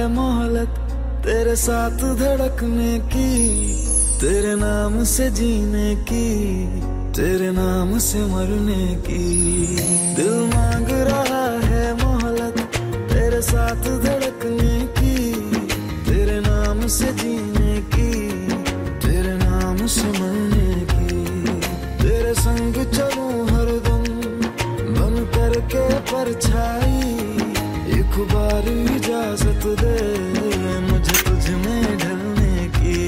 मोहलत तेरे साथ धड़कने की, तेरे नाम से जीने की, तेरे नाम से मरने की। दिल मांग रहा है मोहलत तेरे साथ धड़कने की, तेरे नाम से जीने की, तेरे नाम से मरने की। तेरे संग चलूं हरदम बन करके परछाई, एक बार इजाजत दे मुझे तुझ में ढलने की।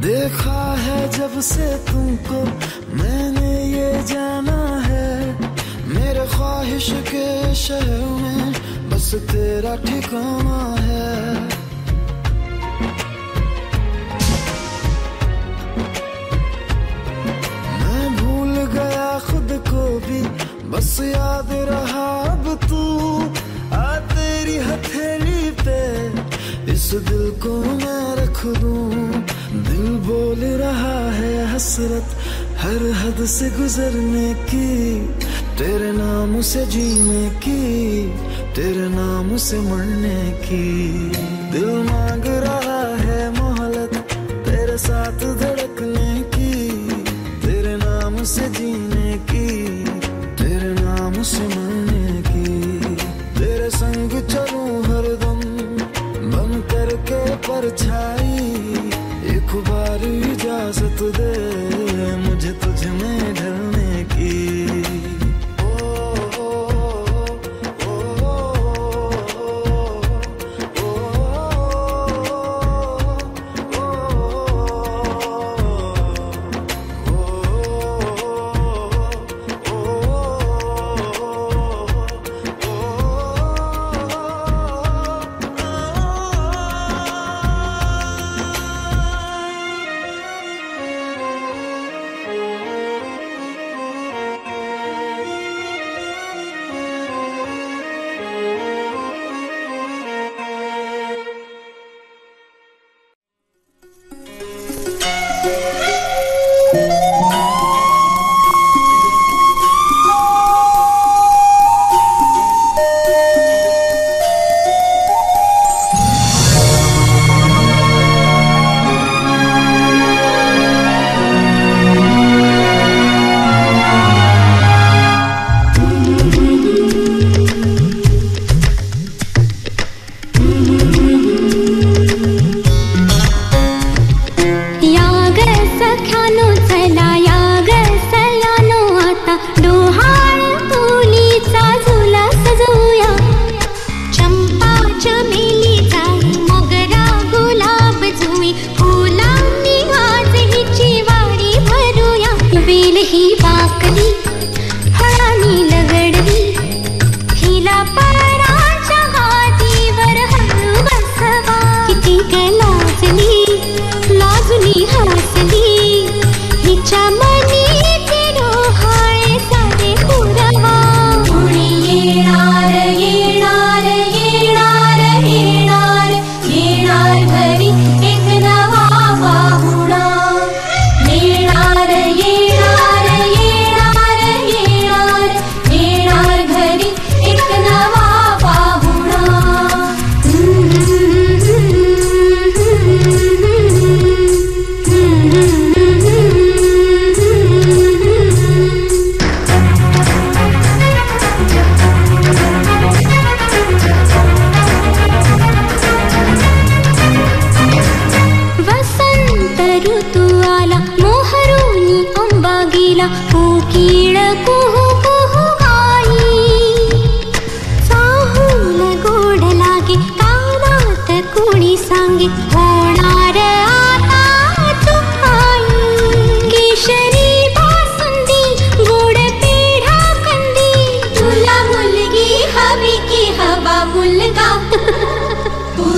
देखा है जब से तुमको मैंने ये जाना है, मेरे ख्वाहिश के शहर में बस तेरा ठिकाना है। मैं भूल गया खुद को भी बस याद रहा अब तू, आ तेरी हथेली पे इस दिल को मैं रख दूं। दिल बोल रहा है हसरत हर हद से गुजरने की, तेरे नाम से जीने की, तेरे नाम से मरने की। दिल मांग रहा है मोहलत तेरे साथ धड़कने की, तेरे नाम से जीने की, तेरे नाम से मरने की। तेरे संग चलूं हरदम बन करके परछाई, एक बार इजाजत दे मुझे तुझ में ढलने की।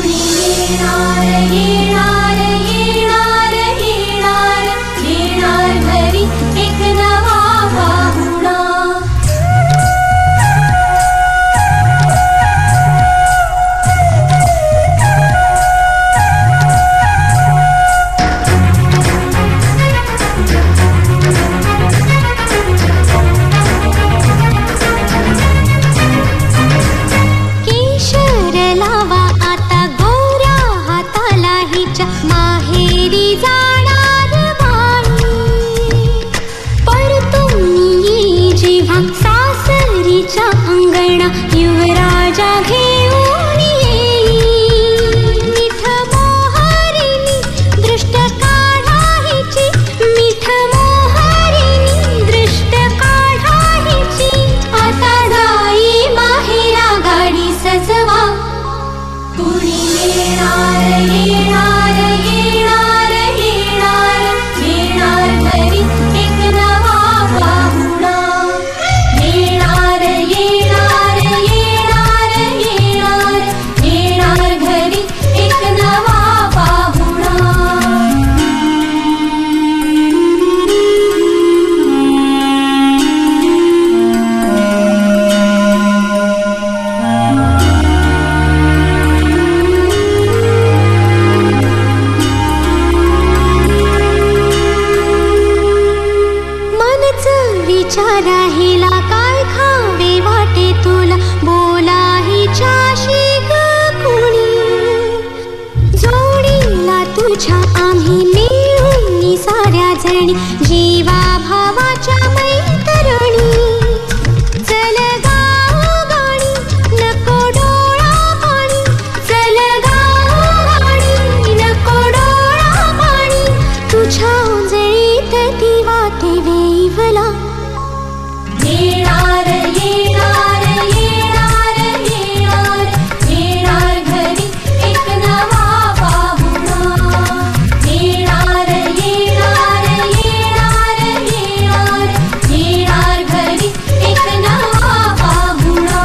येणार येणार येणार येणार घरी जीवा भावाच्या मैत्रिणी चल गाणी नको डोळा पाणी चल गाणी नको डोळा पाणी तुझ्या उंजळीत दिवा ते वेवला येणार येणार येणार येणार येणार घरी एक नवा पाहुणा येणार येणार येणार येणार येणार घरी एक नवा पाहुणा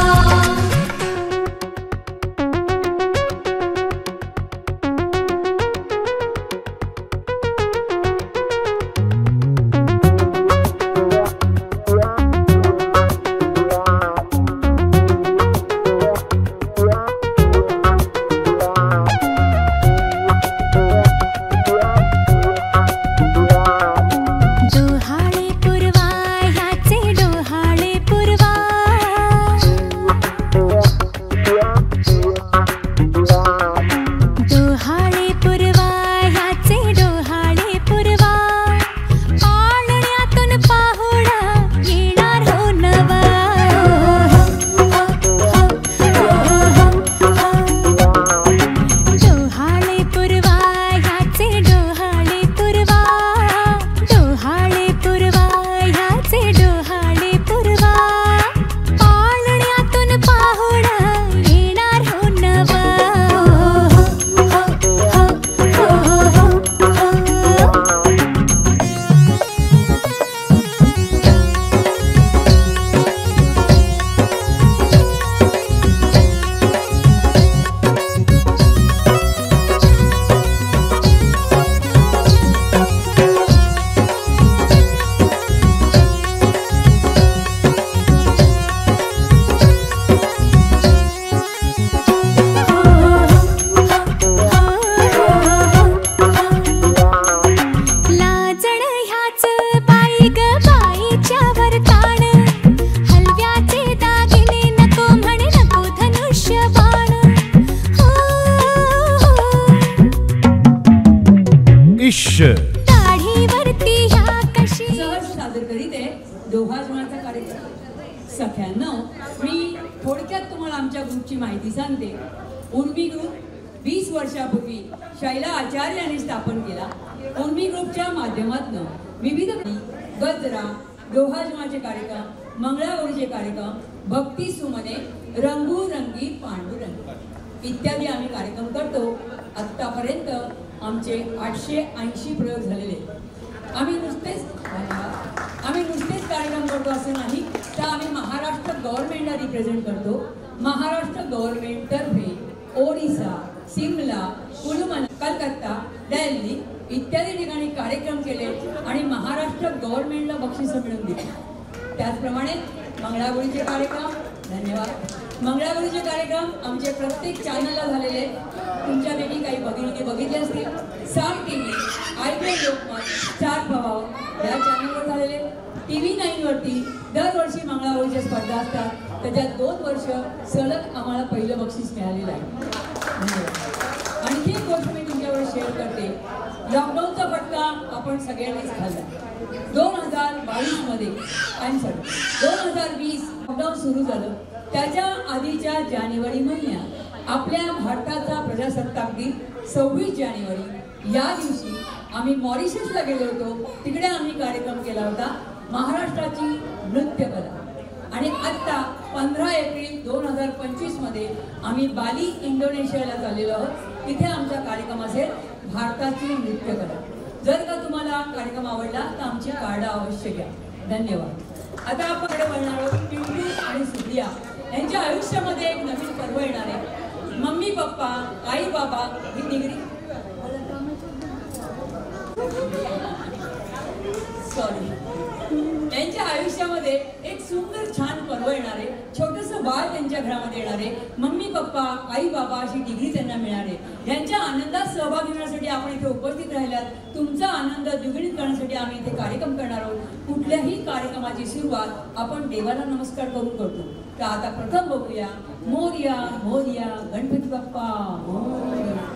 सख्यांनो, मी थोडक्यात तुम्हाला आमच्या ग्रुपची माहिती सांगते. उर्मी ग्रुप 20 वर्षापूर्वी शैला आचार्य यांनी स्थापन केला. उर्मी ग्रुपच्या माध्यमातून विविध गजरा, डोहाजमाचे कार्यक्रम, मंगळागौरीचे कार्यक्रम, भक्ती सुमने, रंगूरंगी पांडुरंग इत्यादी आम्ही कार्यक्रम करतो. आत्तापर्यंत आमचे 880 प्रयोग झालेले. आम्ही नुसतेच कार्यक्रम करतो असं नाही, तर आम्ही महाराष्ट्र गव्हर्नमेंटला रिप्रेझेंट करतो. महाराष्ट्र गव्हर्नमेंट तर्फे ओडिसा, सिमला, कुलू, कलकत्ता, दिल्ली इत्यादी ठिकाणी कार्यक्रम केले आणि महाराष्ट्र गव्हर्नमेंटला बक्षीस मिळवून दिली. त्याचप्रमाणे मंगळागौरीचे कार्यक्रम, धन्यवाद, मंगळागौरीचे कार्यक्रम आमचे प्रत्येक चॅनलला झालेले. तुमच्यापैकी काही भगिनीने बघितले असतील. साम टीव्ही, IPL लोकमत, स्टार प्रभाव या चॅनलवर झालेले. TV 9 वरती दरवर्षी मंगळागौरीच्या स्पर्धा असतात. त्याच्यात 2 वर्ष सलग आम्हाला पहिलं बक्षीस मिळालेलं आहे. आणखी एक गोष्ट मी तुमच्यावर शेअर करते. लॉकडाऊनचा फटका आपण सगळ्यांनीच खाल्ला. 2022 मध्ये 2020 लॉकडाऊन सुरू झालं. त्याच्या आधीच्या जानेवारी महिन्यात आपल्या भारताचा प्रजासत्ताक दिन 26 जानेवारी या दिवशी आम्ही मॉरिशसला गेलो होतो. तिकडे आम्ही कार्यक्रम केला होता महाराष्ट्राची नृत्यकला. आणि आता 15 एप्रिल 2025 मध्ये आम्ही बाली, इंडोनेशियाला चाललेलो आहोत. तिथे आमचा कार्यक्रम असेल भारताची नृत्यकला. जर का तुम्हाला कार्यक्रम आवडला तर आमची कार्ड अवश्य घ्या. धन्यवाद. आता आपण वळणार आहोत पिंटू आणि सुप्रिया यांच्या आयुष्यामध्ये एक नवीन पर्व येणार आहे. मम्मी पप्पा, आई बाबा ही डिग्री त्यांच्या आयुष्यामध्ये एक सुंदर छान पर्व येणार आहे. छोटंसं बाळ त्यांच्या घरामध्ये येणार आहे. मम्मी पप्पा, आई बाबा अशी डिग्री त्यांना मिळणार आहे. यांच्या आनंदात सहभागी होण्यासाठी आपण इथे उपस्थित राहिलात. तुमचा आनंद द्विगुणित करण्यासाठी आम्ही इथे कार्यक्रम करणार आहोत. कुठल्याही कार्यक्रमाची सुरुवात आपण देवाला नमस्कार करून करतो. तर आता प्रथम बघूया मोरया मोरया गणपती बाप्पा मोरया.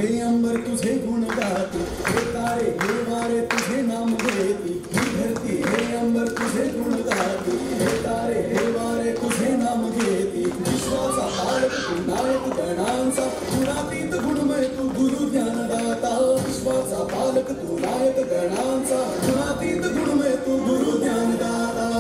हे अंबर तुझे गुण गाती, हे तारे हे वारे तुझे नाम घेती, ही धरती हे अंबर तुझे गुण गाती, हे तारे हे वारे तुझे नाम घेती. विश्वाचा पालक तू नायक गणांचा, गुणातीत गुणमय तू गुरु ज्ञानदाता. विश्वाचा पालक तू नायक गणांचा, गुणातीत गुणमय तू गुरु ज्ञानदाता.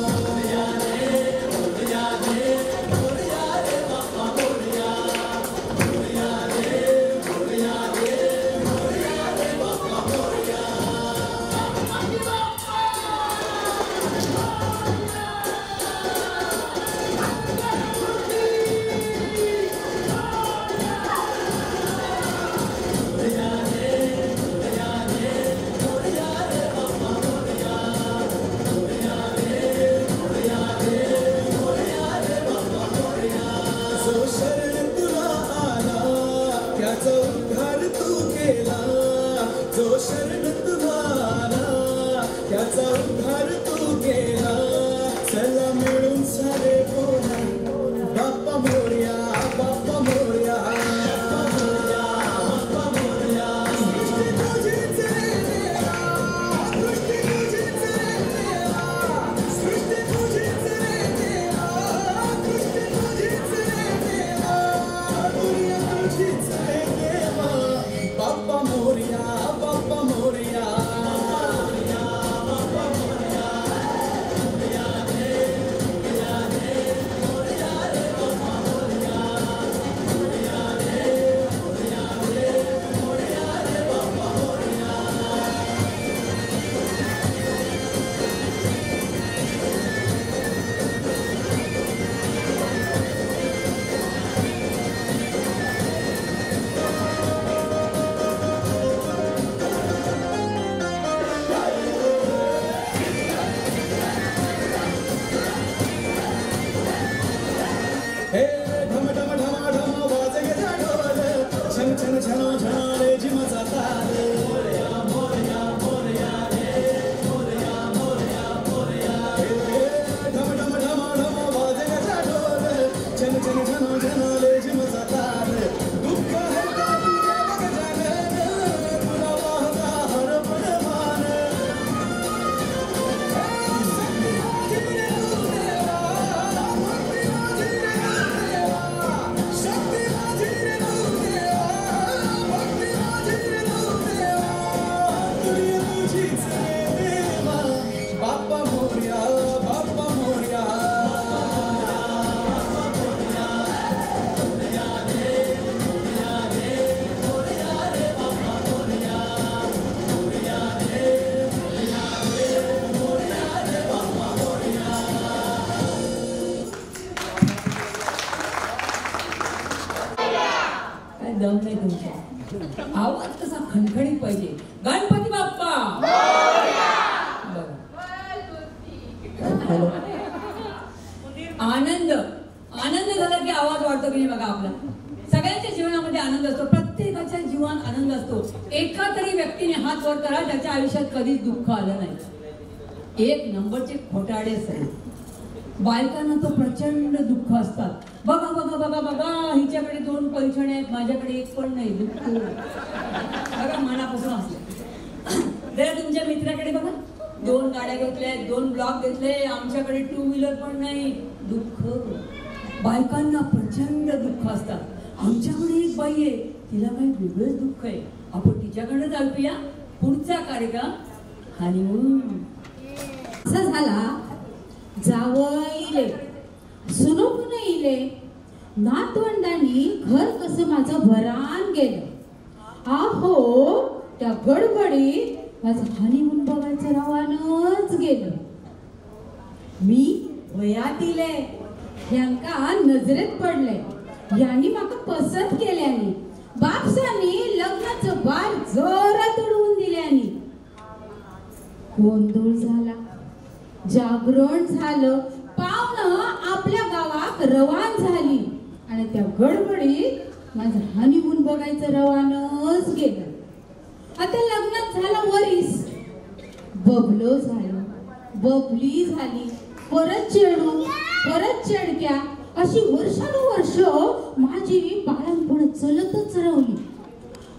दम नाही तुमचा, आवाज कसा खणखणीत पाहिजे. गणपती बाप्पा आनंद आनंद झाला की आवाज वाढतो की नाही बघा. आपला सगळ्यांच्या जीवनामध्ये आनंद असतो, प्रत्येकाच्या जीवनात आनंद असतो. एका तरी व्यक्तीने हात वर करा ज्याच्या आयुष्यात कधीच दुःख आलं नाही. एक नंबरचे खोटाडे सर बायकांना तो प्रचंड दुःख असतात. बघा बघा बघा बघा, हिच्याकडे 2 पैठणे आहेत, माझ्याकडे 1 पण नाही. दुःख बघा मनापासून असले. जरा तुमच्या मित्राकडे बघा, 2 गाड्या घेतल्या, 2 ब्लॉक घेतले, आमच्याकडे 2 व्हीलर पण नाही. दुःख बायकांना प्रचंड दुःख असतात. आमच्याकडे एक बाई आहे, तिला काही वेगळंच दुःख आहे. आपण तिच्याकडे ऐकूया पुढचा कार्यक्रम हनीमून. असं झाला जावईले सुनून इले नातवंडांनी घर कसं माझं भरान गेलं. आहो त्या गडबडीत माझं हनीमून बघायचं रवानच गेलं. मी वयात इले यांका नजरेत पडले, यांनी माका पसंत केल्यानी, बापसानी लग्नाचं बार जोरात उडवून दिल्यानी. गोंधळ झाला, जागरण झालं, पाहुणं आपल्या गावात रवान झाली आणि त्या गडबडीत माझं हनीमून बघायचं रवानच गेलं. आता लग्नात झाला वरीस, बबलो झालं, बबली झाली, परत चेडू, परत चेडक्या, अशी वर्षानुवर्ष माझी बाळंपण चलतच राहिली.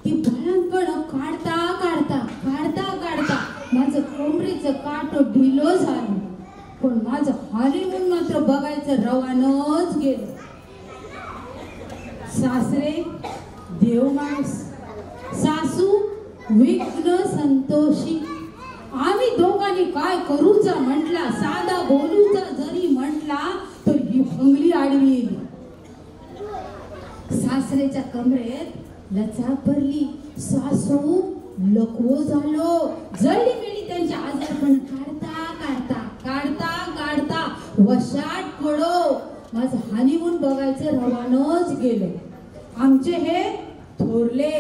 ती बाळंतपण काढता काढता काढता काढता माझं कोंबडीचं काट ढिलो झालं, पण माझं हनीमून मात्र बघायचं रवानच गेलं. सासरे देव माणूस, सासू विघ्न संतोषी. आम्ही दोघांनी काय करूचा म्हटला, साधा बोलूचा जरी म्हटला तर ही भंगली आडवी येईल. सासरेच्या कमरेत लचाप भरली, सासू लकवो झालो, जळली मिळी त्यांच्या आजारपण काढता काढता काढता काढता वशाट पडो. माझं हनीमून बघायचं रवानच गेलं. आमचे हे थोरले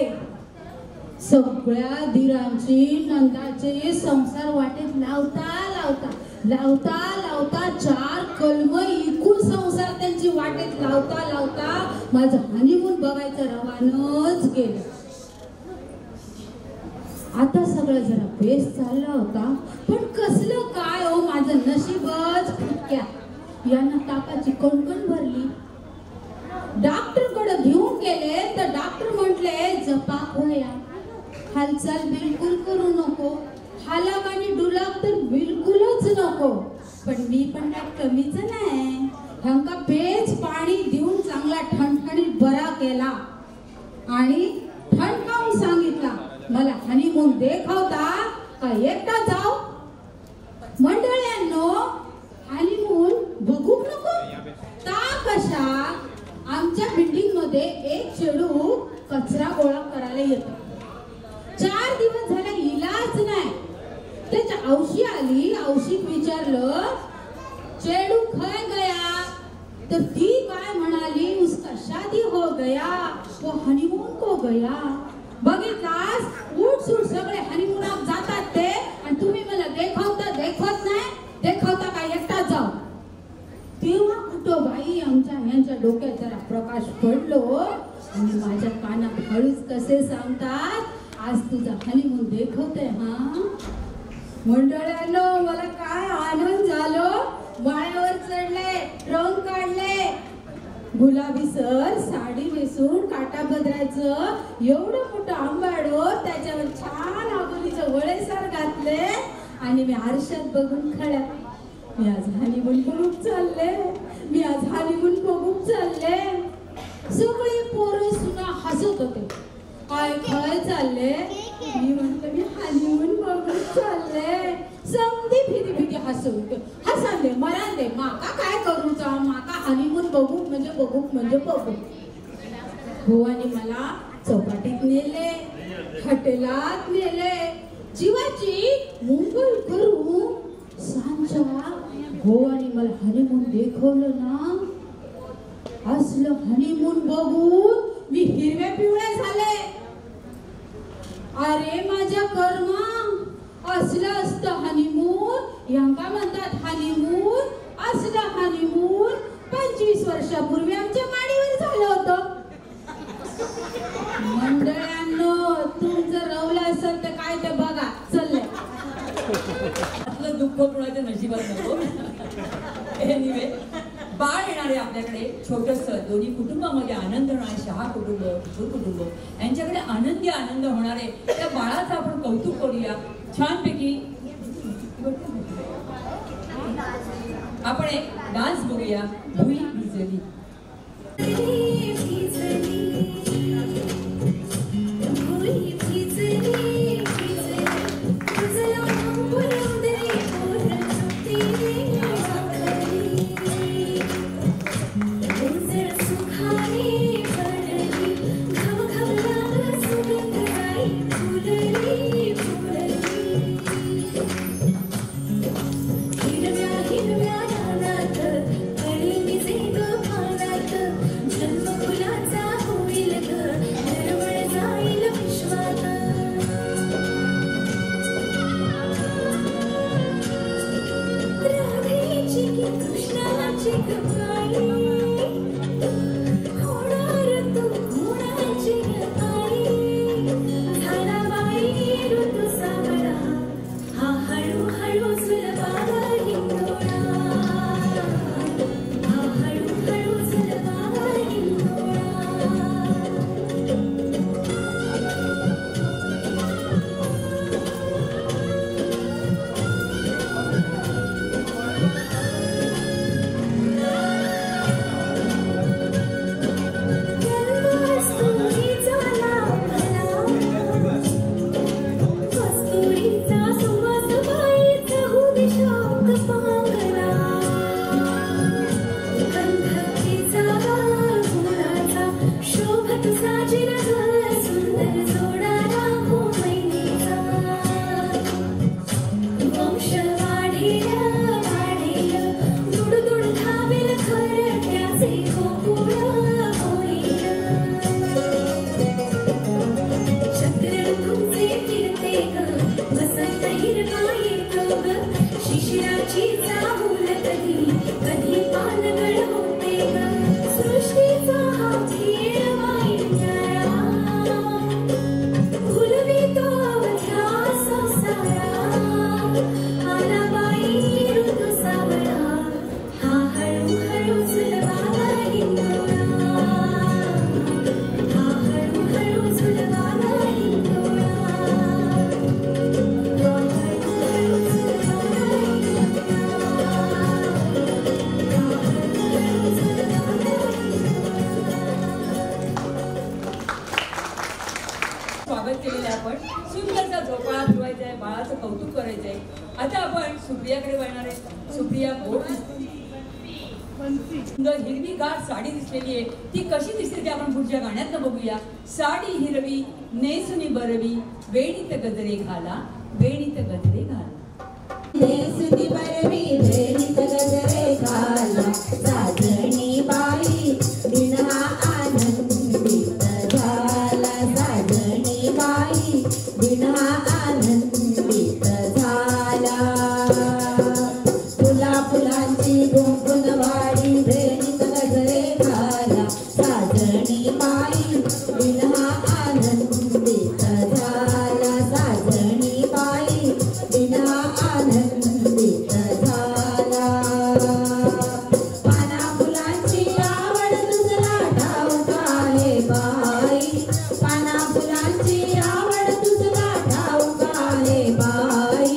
सगळ्या धीरांची नंदाचे संसार वाटेत लावता लावता लावता लावता 4 कलम इकून संसार त्यांची वाटेत लावता लावता माझं हनीमून बघायचं रवानच गेलं. आता सगळं जरा बेस चालला होता, पण कसलं काय हो, माझं नशीबच फुटक्या. यांना तापाची कणकण भरली. डॉक्टर कडे घेऊन गेले तर डॉक्टर म्हटले जपाक होया, हालचाल बिलकुल करू नको, हालक आणि डुलक तर बिलकुलच नको. पण मी पण काय कमीच नाही, ह्यांका पेज पाणी देऊन चांगला ठणठणीत बरा केला आणि ठणकावून सांगितला, मला हनीमून देखावता का एकटा जाऊ. मंडळ्यांनो, हनीमून बघू नको ता कशा. आमच्या बिल्डिंग मध्ये एक चेडू कचरा गोळा करायला येतो. 4 दिवस झाला इलाज नाही. त्याच्या औशी आली, औषध विचारलं चेडू खय गया, तर ती काय म्हणाली, उसका शादी हो गया, वो हनीमून को गया. बघितलास, उठ सूट सगळे हनीमूनात जातात ते, आणि तुम्ही मला देखवता देखवत नाही, देखवता काय एकटा जाऊ. तेव्हा कुठं बाई आमच्या यांच्या डोक्यात जरा प्रकाश पडलो आणि माझ्या कानात हळूच कसे सांगतात, आज तुझा हनीमून देखवते. हा मंडळांनो, मला काय आनंद झालो. वाळ्यावर चढले, रंग काढले, गुलाबी सर साडी नेसून काटा बदलायचं एवढं मोठं आंबाडो, त्याच्यावर छान आबोलीचे वळेसार घातले आणि मी आरशात बघून खळ्या. मी आज हनीमून बघूक चालले, मी आज हनीमून बघूक चालले. सगळे पोरं सुना हसत होते. काय काय चालले, मी म्हटलं मी हनीमून बघूक चालले. समधी फिरी फिरी हसवते, हसाले मरांदे, माका काय करूचा, माका हनीमून बघूक म्हणजे बघूक म्हणजे बघूक. भुवानी मला चौपाटीत नेले, हॉटेलात नेले, जीवाची मुंबई करून सांच्या भुवानी मला हनीमून देखवलं ना. असलं हनीमून बघून मी हिरवे पिवळे झाले. अरे माझ्या कर्मा, असलं असतं हनीमून, यांका म्हणतात हनीमून. असलं हनीमून 25 वर्षापूर्वी आमच्या माडीवर झालं होतं. मंडळांनो, तुमचं रवलं असेल तर काय ते बघा, चाललंय. आपलं दुःख कुणाच्या नशिबात नको. एनिवे, बाळ येणारे आपल्याकडे छोटंसं, दोन्ही कुटुंबामध्ये आनंद होणारे, शहा कुटुंब, किशोर कुटुंब यांच्याकडे आनंदी आनंद होणारे त्या बाळाचं आपण कौतुक करूया छानपैकी. आपण एक डान्स बघूया, भुई भिजली. हिरव्या हिरव्या रानात कळी भिजे ग पानात. सुंदर हिरवीगार साडी दिसलेली आहे. ती कशी दिसते ते आपण पुढच्या गाण्यात बघूया. साडी हिरवी नेसुनी बरवी वेणीत गजरे घाला वेणीत गजरे घाला. नेसुनी बरवी वेणीत गजरे घाला साजणी बाई बिना आनंदित झाला साजणी बाई बिना आनंदित झाला. फुला फुलांची गुंफुनवाडी वेणीत गजरे घाला साजणी बाई बिना आनंदित झाला साजणी बाई बिना आनंदित झाला. पाना फुलांची आवड तुझला ठाऊक आहे बाई पाना फुलांची आवड तुझला ठाऊक आहे बाई.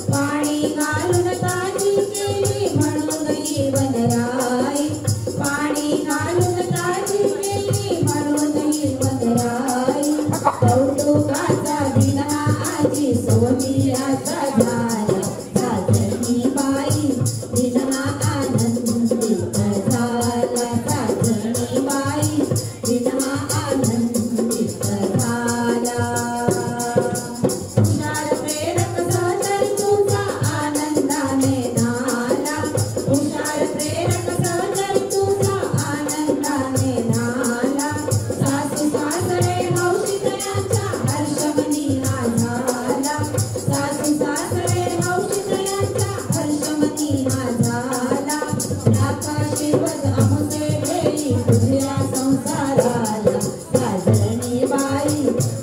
पाणी घालून ताजी केली म्हणून ही वनराई पाणी घालून ताजी केली म्हणून ही वनराई. कौतुकाचा दिन आजी सोनियाचा झाला साजणी बाई बिना आनंदित झाला साजणी बाई बिना आनंदित झाला. हुशार प्रेरक सहचर तुझा आनंदाने नाला हुशार प्रेरक सहचर तुझा आनंदाने नाला. सासू सासरे हौशी तयांचा हर्षमनी हा झाला सासू सासरे हौशी तयांचा हर्षमनी हा झाला. आकाशीवत अमुसे वेळी तुझ्या संसाराला साजणी बाई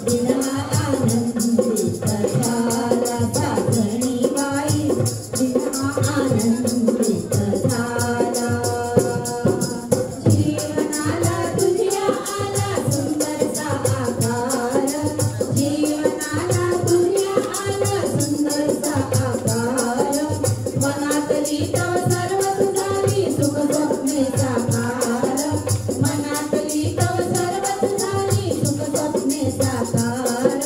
बिना आनंदित झाला साजणी बाई बिना आनंदित झाला. जीवनाला तुझ्या आला सुंदरसा आकार जीवनाला तुझ्या आला सुंदरसा आकार. मनातली तव सर्व झाली सुख स्वप्ने साकार मनातली तव सर्व झाली सुख स्वप्ने साकार.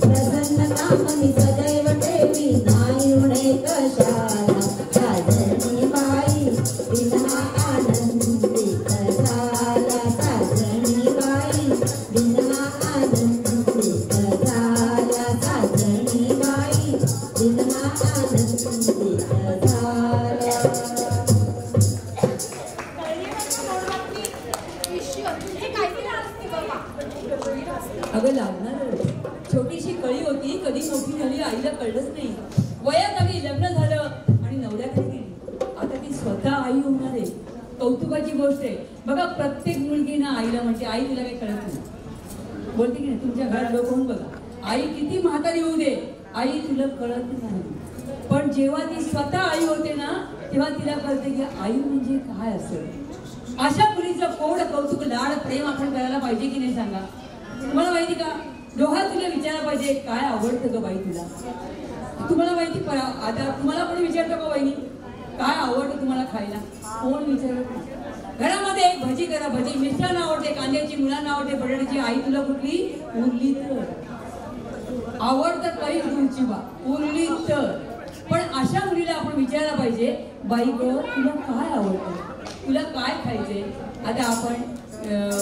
प्रसन्नता मनी सदैव ठेवी नाही उणे कशाला साजणी बाई बिना आनंदित झाला साजणी बाई बिना आनंदित झाला साजणी बाई बिना आनंदित झाला. अगं लागणार छोटीशी कळी होती कधी मोठी झाली आईला कळलंच नाही. वयात आली लग्न झालं आणि नवऱ्याकडे गेली. आता ती स्वतः आई होणार आहे. कौतुकाची गोष्ट आहे बघा. प्रत्येक मुलगी ना आईला म्हणते आई तुला काही कळत नाही बोलते की नाही. तुमच्या घरात लोक होऊन बघा आई किती म्हातारी होऊ दे आई तुला कळत नाही. पण जेव्हा ती स्वतः आई होते ना तेव्हा तिला कळते की आई म्हणजे काय असेल. अशा मुलीचं कोड कौतुक लाड प्रेम आपण करायला पाहिजे की नाही सांगा. तुम्हाला माहिती का दोघा तुला विचारायला पाहिजे काय आवडतं ग बाई तुला. तुम्हाला माहिती आता तुम्हाला कोणी विचारतं का वहिनी काय आवडतं तुम्हाला खायला. कोण विचारत घरामध्ये एक भजी करा भजी मिष्टांना आवडते कांद्याची मुलांना आवडते बटाट्याची. आई तुला कुठली उरली तर आवडतं काही दूरची बा उरली तर. पण अशा मुलीला आपण विचारायला पाहिजे बाई ग तुला काय आवडतं तुला काय खायचंय. आता आपण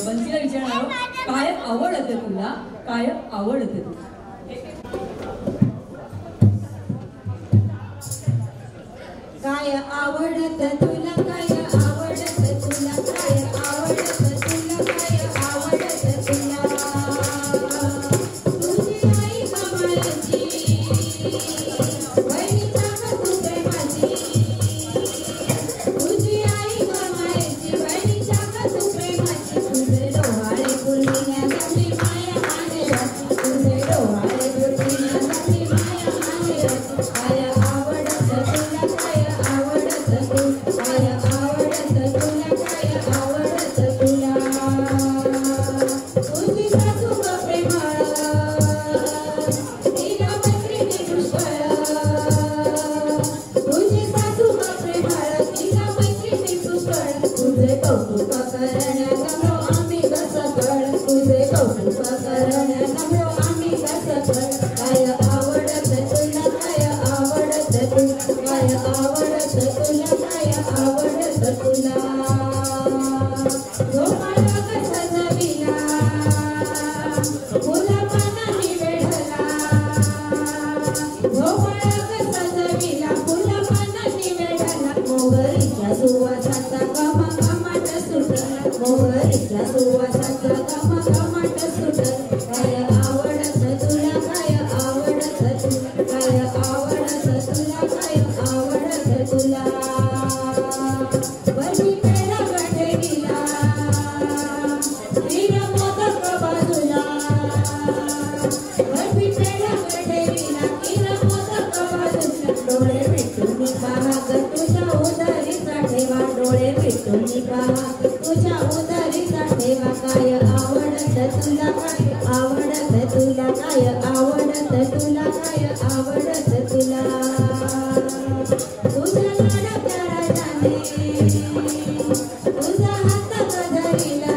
बंसीला विचारणार काय आवडतं तुला काय आवडतं तुला. काय आवडतं तुला काय आवडतं तुला काय आवडतं तुला काय आवडतं तुला. तुझी आई कमालीची बहिणीचा तू प्रेमाची तुझी आई कमालीची बहिणीचा तू प्रेमाची. तुझे डोहाळे पुरविण्यासाठी माया मांडे तुझे डोहाळे पुरविण्यासाठी माया मांडे. काय आवडतं तुला काय आवडतं तुला काय आवडतं तुला काय आवडतं तुला. तुझी सासू प्रेमळ तिला मैत्रिणी पुष्कळ तुझी सासू प्रेमळ तिला मैत्रिणी पुष्कळ. तुझे कौतुक करण्याचा आम्ही कसं कळ तुझे कौतुक करण्याचा आम्ही कसं कळ. काय आवडतं तुला काय आवडतं तुला काय आवडतं तुला काय आवडतं तुला. सुवासाचा घमाघमाट सुटल मोहरीच्या सुवासाचा घमाघमाट सुटल काय आवडत तुला काय आवडत तुला काय आवडत तुला काय आवडत तुला बरी पेढा गठेरीला हिरा मोदक बाजूला बरी पेढा गठेरीला हिरा मोदक बाजूला डोळे मिटून पहा तुझ्या उदारीचा ठेवा डोळे मिटून पहा तुझ्या उदारीचा ठेवा काय आवडत तुला काय आवडत तुला काय आवडत तुला काय आवडत तुला तुझा लाडा प्यारा जाने तुझा हात गजरीला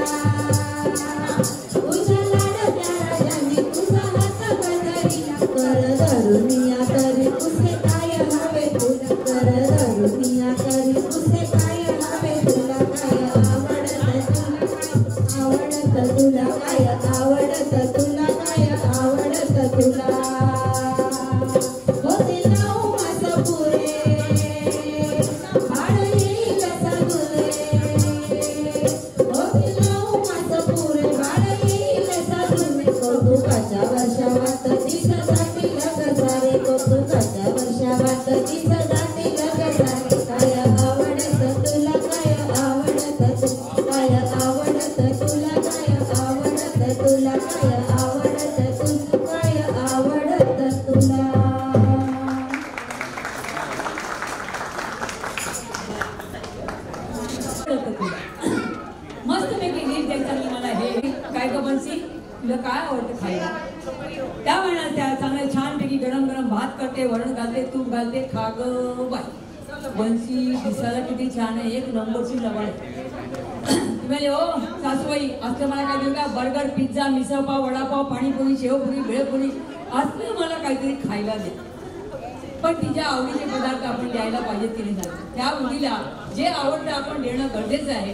तुझा लाडा प्यारा जाने तुझा हात गजरीला कर धरुनिया तरी तुझे काय हवे तुला कर धरुनिया तरी तुझे काय हवे तुला काय आवडत तुला काय आवडत तुला काय आवडत तुला होते नाव माझं पुरे बाळ येईल साधुरे होते नाव माझं पुरे बाळ येईल साधुरे कौतुकाच्या वर्षावात दिससाठी लगसारे कौतुकाच्या वर्षावात दिससाठी लगसारे काय आवडत तुला काय आवडत काय आवडत तुला काय आवडत तुला काय आवडत तुला काय आवडत तुला मस्त पैकी नीट द्यायचं मला हे काय ग बन्सी तुला काय आवडतं खायला त्या म्हणा त्या चांगल्या छानपैकी गरम गरम भात करते वरण घालते तूप घालते खा ग बाई बन्सी दिसायला किती छान आहे एक नंबरची लवण म्हणजे हो सासूबाई असलं मला काय देऊ का बर्गर पिझ्झा मिसळपाव वडापाव पाणीपुरी शेवपुरी भेळपुरी असलं मला काहीतरी खायला दे पण तिच्या आवडीचे पदार्थ आपण द्यायला पाहिजेत की नाही त्या मुलीला जे आवडतं आपण देणं गरजेचं आहे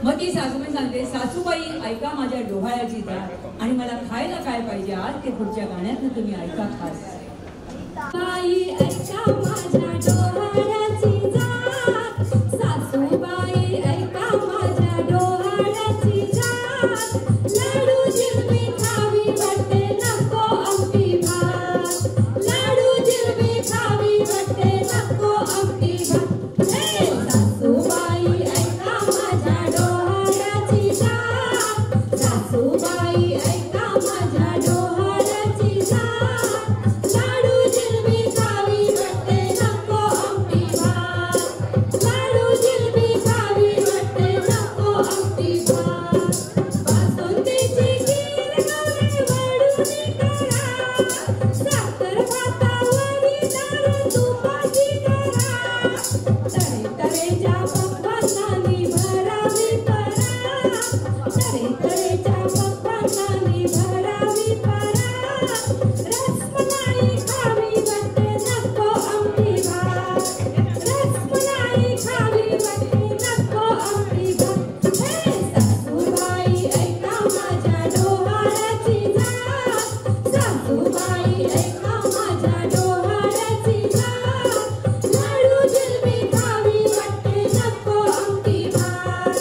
मग ती सासूबाई सांगते सासूबाई ऐका माझ्या डोहाळ्याची जात आणि मला खायला काय पाहिजे आज ते पुढच्या गाण्यातनं तुम्ही ऐका खास बाई ऐका माझ्या डोहाळ्याची जात सासूबाई ऐका माझ्या डोहाळ्याची जात लाडू जिलबी खावी वाटते नको आमटी भात लाडू जिलबी खावी वाटते नको आमटी भात हे सासूबाई ऐका माझ्या डोहाळ्याची जात सासूबाई ऐका माझ्या डोहाळ्याची जात लाडू जिलबी खावी वाटते नको आमटी भात लाडू जिलबी खावी वाटते नको आमटी भात बासुंदीची खीर गवळे वडून करा साखर भातावरी दारू तुपाची करा तरे तरेच्या पक्वान्नांनी भरावी परा तरे तरेच्या पक्वान्नांनी भरावी परा रसमलाई खावी वाटते नको आमटी भात रसमलाई खावी वाटते नको आमटी भात हे सासूबाई ऐका माझ्या डोहाळ्याची जात सासूबाई ऐका माझ्या डोहाळ्याची जात लाडू जिलबी खावी वाटते नको आमटी भात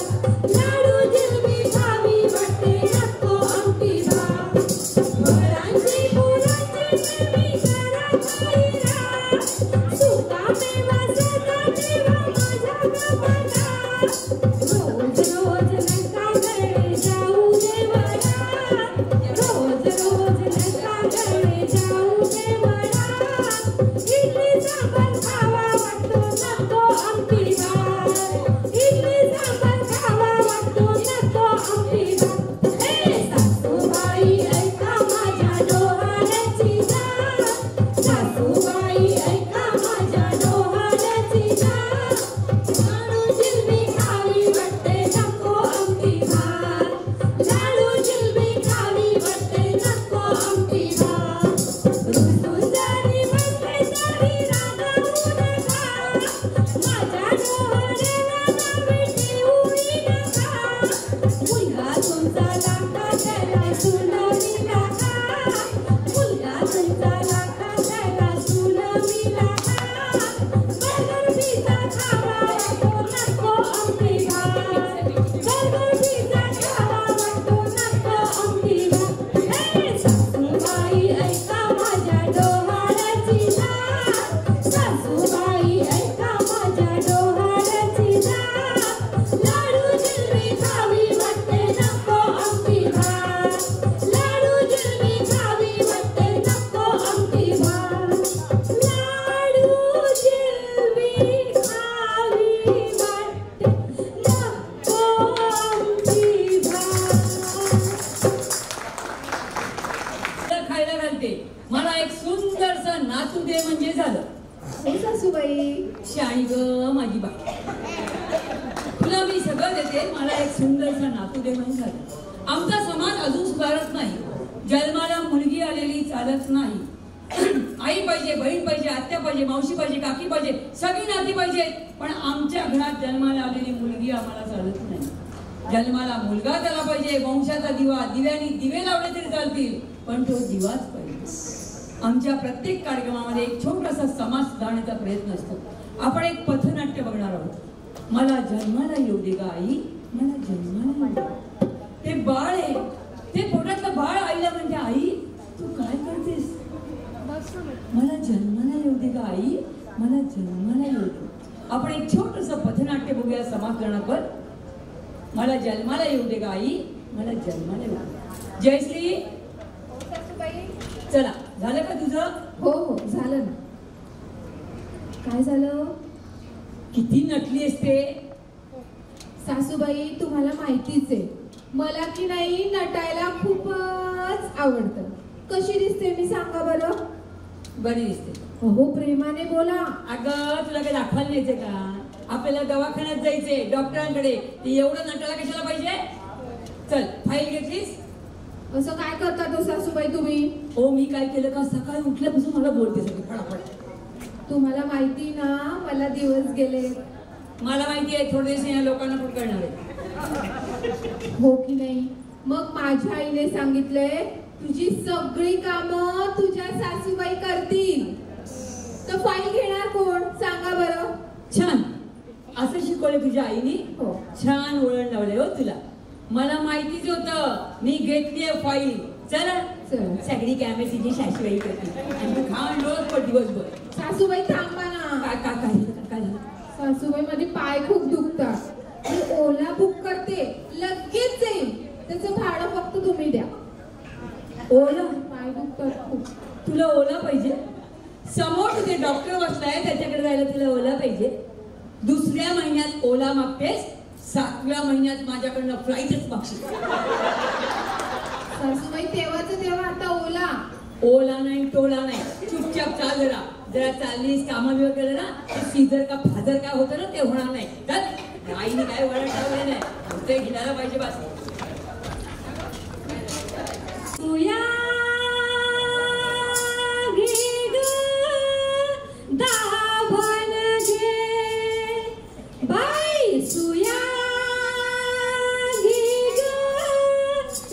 लाडू जिलबी खावी वाटते नको आमटी भात वरांची पुरांची नेहमी करा खाईला सुका मेवा सदा ठेवा माझ्या कपाटात रोज रोज नका गळे जाऊ देवळात रोज रोज नका गळे जाऊ देवळात इडली सांबार खावा वाटतो नको आमटी भात इडली सांबार खावा वाटतो नको आमटी भात हे सासूबाई ऐका माझ्या डोहाळ्याची जात सासूबाई ऐका माझ्या डोहाळ्याची जात लाडू जिलबी खावी वाटते तुला मी सगळं देते, मला एक सुंदरसा नातू दे म्हणजे झालं. आमचा समाज अजून सुधारत नाही. जन्माला मुलगी आलेली चालत नाही. आई पाहिजे, बहीण पाहिजे, आत्या पाहिजे, मावशी पाहिजे, काकी पाहिजे, सगळी नाती पाहिजेत. पण आमच्या घरात जन्माला आलेली मुलगी आम्हाला चालत नाही. जन्माला मुलगा त्याला पाहिजे, वंशाचा दिवा, दिव्याने दिवे लावले तरी चालतील, पण तो दिवाच पाहिजे. आमच्या प्रत्येक कार्यक्रमामध्ये एक छोटासा समाज सुधारण्याचा प्रयत्न असतो. आपण एक पथनाट्य बघणार आहोत. मला जन्माला येऊ दे ग आई, मला जन्माला येऊ दे. ते बाळ आहे, ते पोटातलं बाळ आईला म्हणते, आई तू काय करतेस? मला जन्माला येऊ दे ग आई, मला जन्माला येऊ दे. आपण एक छोटस पथनाट्य बघूया समाजकारणावर. मला जन्माला येऊ दे ग आई, मला जन्माला येऊ दे. जयश्री, चला झालं का तुझं? हो हो झालं ना. काय झालं? किती नटली असते सासूबाई, तुम्हाला माहितीच आहे मला की नाही नटायला खूपच आवडतं. कशी दिसते मी सांगा बरं? बरी दिसते. हो प्रेमाने बोला. अगं तुला काही दाखवायला न्यायचंय का? आपल्याला दवाखान्यात जायचंय, डॉक्टरांकडे. ते एवढं नटायला कशाला पाहिजे? चल फाईल घेतलीस? असं काय करता तो सासूबाई तुम्ही? हो मी काय केलं का, सकाळी उठल्यापासून मला बोलते सगळी फटाफट. तुम्हाला माहिती ना मला दिवस गेले. मला माहिती आहे, थोडे दिवस या लोकांना पण कळणार आहे. हो की नाही? मग माझ्या आईने सांगितलंय तुझी सगळी कामं तुझ्या सासूबाई करतील. तर फाईल घेणार कोण सांगा बरं? छान असं शिकवलं तुझ्या आईनी. हो छान वळण लावलंय हो तुला. मला माहितीच होतं, मी घेतलीये फाईल. चला सगळी कॅमे तिची सासूबाई करते आणि तू खाऊन रोज पण दिवसभर. सासूबाई थांबा ना. काय झालं? सासूबाई माझे पाय खूप दुखतात. मी ओला बुक करते, लगेच येईल. त्याचं भाडं फक्त तुम्ही द्या. ओला? पाय दुखतात खूप. तुला ओला पाहिजे? समोर तुझे डॉक्टर बसलाय, त्याच्याकडे जायला तुला ओला पाहिजे. दुसऱ्या महिन्यात ओला मागतेस, 7व्या महिन्यात माझ्याकडनं फ्लाईटच मागशील. सासूबाई तेव्हाच तेव्हा, आता ओला. ओला नाही टोला नाही, चुपचाप चाल. जरा चाललीस कामाला वगैरे ना, ते सीझर का फादर काय होतं ना ते होणार नाही. तर आईने काय वळण ठेवलं नाही, ते घेणायला पाहिजे बस. सुया घे ग दाभण घे बाई, सुया घे ग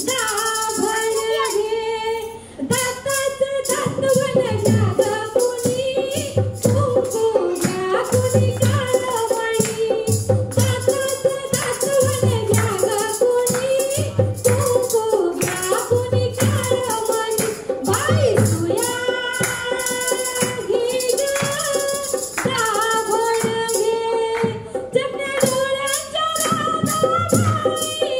दाभण घे. दाताचं दातवण घ्या ग कुणी, कुंकू घ्या कुणी काळमणी. दाताचं दातवण घ्या ग कुणी, कुंकू घ्या कुणी काळमणी. बाई सुया घे ग दाभण घे. जपण्या डोळ्यांच्या राधाबाई,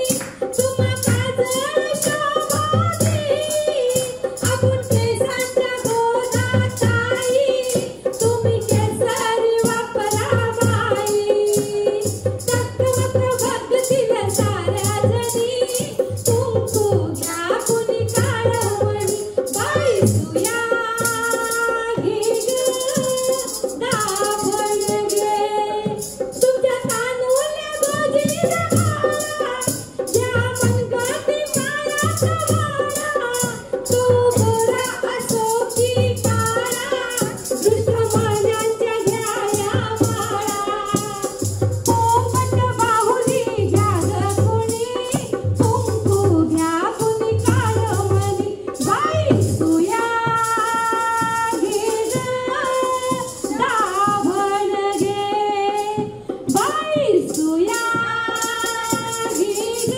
तुम्हा काजळ शोभाली. आपण केसांच्या गोदाताई, तुम्ही केसरी वापरा बाई. तत्वत्र भक्तीला साऱ्या जणी, कुंकू घ्या कुणी काळमणी. बाई सुया घे ग दाभण घे. तुमच्या कानूला गोजीला माळा, ज्या मनगटी माळाचा वाडा. तो गोरा असो की काळा, दृष्ट मान्यांच्या घ्याया माळा. पोपट बाहुली घ्या ग कुणी, कुंकू घ्या कुणी काळमणी. बाई सुया घे ग दाभण घे. बाई सुया घे ग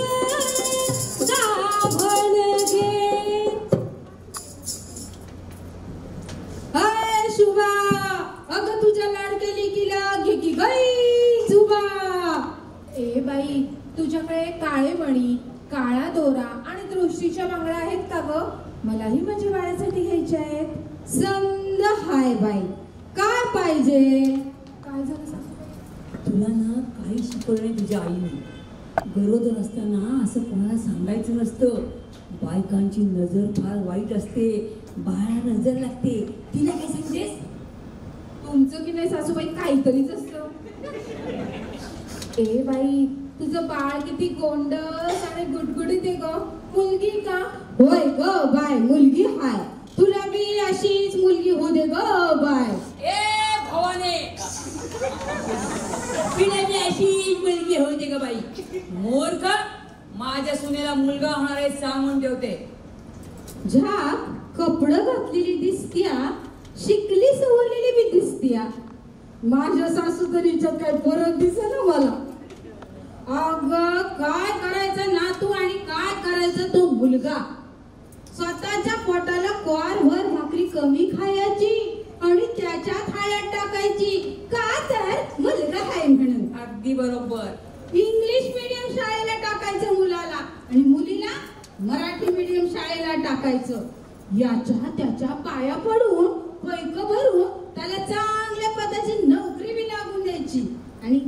दाभण घे. हाय शुभा, अगं तुझ्या लाडक्या लेकीला घे की गई जुबा. ए बाई, तुझ्याकडे काळे मणी, काळा दोरा आणि दृष्टीच्या बांगड्या आहेत का ग? मलाही माझ्या बाळासाठी घ्यायच्या आहेत. समद हाय बाई, काय पाहिजे? काय झालं सासूबाई? तुला ना काही शिकवलं नाही तुझ्या आईने. गरोदर असताना असं कोणाला सांगायचं नसतं. बायकांची नजर फार वाईट असते, बाळाला नजर लागते. तिला काय सांगतेस? तुमचं की नाही सासूबाई काहीतरीच असतं. ए बाई, तुझं बाळ किती गोंडस आणि गुडगुडीत आहे ग. मुलगी का? होय ग बाय, मुलगी हाय. तुला बी अशीच मुलगी होऊ दे ग बाय. ए भवाने, तिला बी अशी मुलगी होऊ दे ग बाई. मूर्ख, माझ्या सुनेला मुलगा होणार आहे सांगून ठेवते. झाक कपडं घातलेली दिसत्या, शिकली सवरलेली बी दिसत्या. माझ्या सासू तरी हिच्यात काय फरक दिसेना मला. अगं काय करायचं नातू आणि काय करायचं तो मुलगा. स्वतःच्या पोटाला क्वारभर भाकरी कमी खायची आणि त्याच्यात हायात टाकायची का तर मुलगा आहे म्हणून. अगदी बरोबर. इंग्लिश मीडियम शाळेला टाकायचं मुलाला आणि मुलीला मराठी मीडियम शाळेला टाकायचं. याच्या त्याच्या पाया पडून पैक भरून त्याला चांगल्या पदाची नोकरी बी लागून द्यायची आणि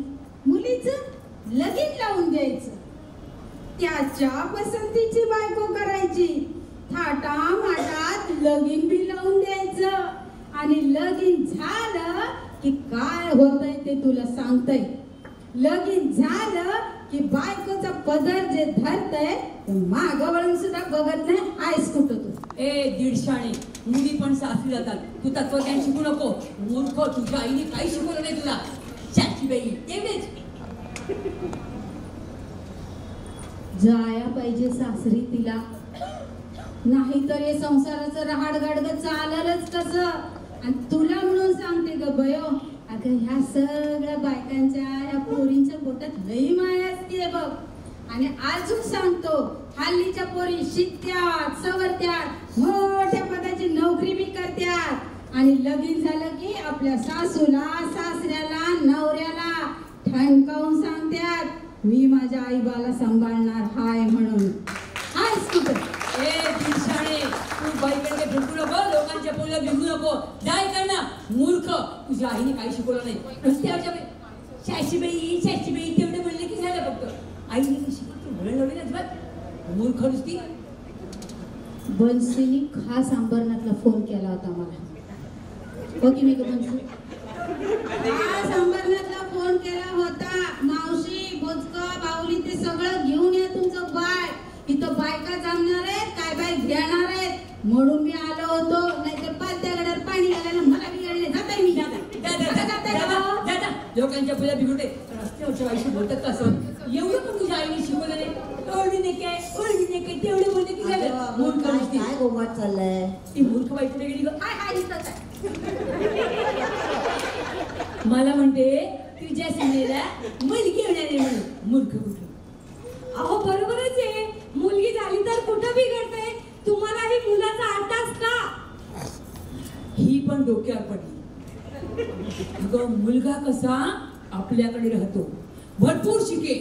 मुलीचं लगीन लावून द्यायचं. त्याच्या पसंतीची बायको करायची. थाटा माटात लगीन बी लावून द्यायचं आणि लगीन झालं की काय होतंय ते तुला सांगतय. लगीन झालं की बायकोचा पदर जे धरतय माग वळून सुद्धा बघत नाही. आईस कुठं तू. ए दीडशाणे, मुली पण सासरी जातात. तू तत्वज्ञान शिकू नको. मूर्ख, तुझ्या आईने काही शिकवलं नाही तुला. चाची बाई तेवढेच. जाया पाहिजे सासरी तिला, नाहीतर हे संसाराचं रहाडगाडग चाललंच कसं. आणि तुला म्हणून सांगते ग बयो, अगं ह्या सगळ्या बायकांच्या ह्या पोरींच्या पोटात लई माया असते बघ. आणि अजून सांगतो, हल्लीच्या पोरी शिकत्यात, सवरत्यात, मोठ्या पदाची नोकरी बी करत्यात आणि लगीन झालं की आपल्या सासूला, सासऱ्याला, नवऱ्याला ठणकावून सांगत्यात मी माझ्या आईबाला सांभाळणार हाय म्हणून. हायच कुठं. ए दीडशाणे, तू बाईकडे भेटू नको, लोकांच्या पोरीला भिगू नको. जाय कर ना. मूर्ख, तुझ्या आईने काही शिकवलं नाही. रस्त्यावरच्या शाशीबाई शाशीबाई तेवढे म्हणले की झालं फक्त. आईने शिकवलं वळण लावली ना अजिबात. मूर्ख नुसती. बन्सीनी खास अंबरनाथला फोन केला होता मला. हो की नाही ग बन्सी? खास अंबरनाथला फोन केला होता. मावशी, भोजका, बाहुली ते सगळं घेऊन या तुमचं बाळ. इथं बायका जमणार आहेत, काय बाय घेणार आहेत म्हणून मी आलो होतो. नाहीतर पालत्या गड्यावर पाणी घालायला मला बिघडले. जाताय मी. लोकांच्या पुढे बिघडते. रस्त्यावरच्या बाईशी बोलतात कसं. एवढं पण तुझ्या आईने शिकवलं नाही. ओळखीने काय ओळखीने काय तेवढे बोलले की झालं. मूर्ख नुसती. काय गोमात चाललंय. ती मूर्ख बाई पुढे गेली. हाय हाय दिसत आहे. मला म्हणते तुझ्या सुनेला मुलगी होणार आहे म्हणून. मूर्ख कुठे. अहो बरोबरच आहे. मुलगी झाली तर कुठं बिघडते. तुम्हाला ही मुलाचा आटाच का. ही पण डोक्यावर पडली. अगं मुलगा कसा आपल्याकडे राहतो, भरपूर शिके,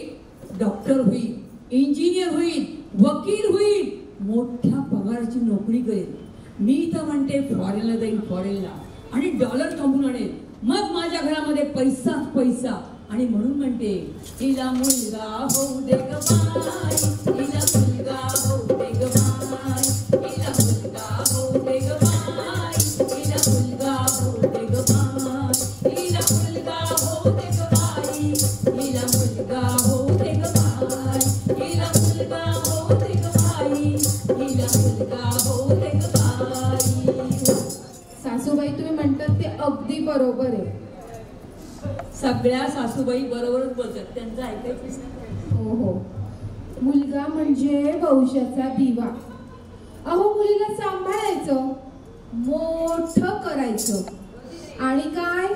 डॉक्टर होईल, इंजिनियर होईल, वकील होईल, मोठ्या पगाराची नोकरी करेल. मी तर म्हणते फॉरेनला जाईल, फॉरेनला आणि डॉलर कमवून आणेल. मग माझ्या घरामध्ये पैसाच पैसा. आणि म्हणून म्हणते हिला मुलगा होऊ दे ग बाई, हिला मुलगा होऊ दे ग बाई, हिला मुलगा होऊ दे ग बाई, हिला मुलगा होऊ दे ग बाई, हिला मुलगा होऊ दे ग बाई, हिला मुलगा होऊ दे ग बाई, हिला मुलगा होऊ दे ग बाई, हिला मुलगा होऊ दे ग बाई. सासूबाई तुम्ही म्हणतात ते अगदी बरोबर आहे. सगळ्या सासूबाई बरोबरच बोलतात, त्यांचं ऐकायचं. हो हो. मुलगा म्हणजे वंशाचा दिवा. अहो मुलीला सांभाळायचं, मोठं करायचं आणि काय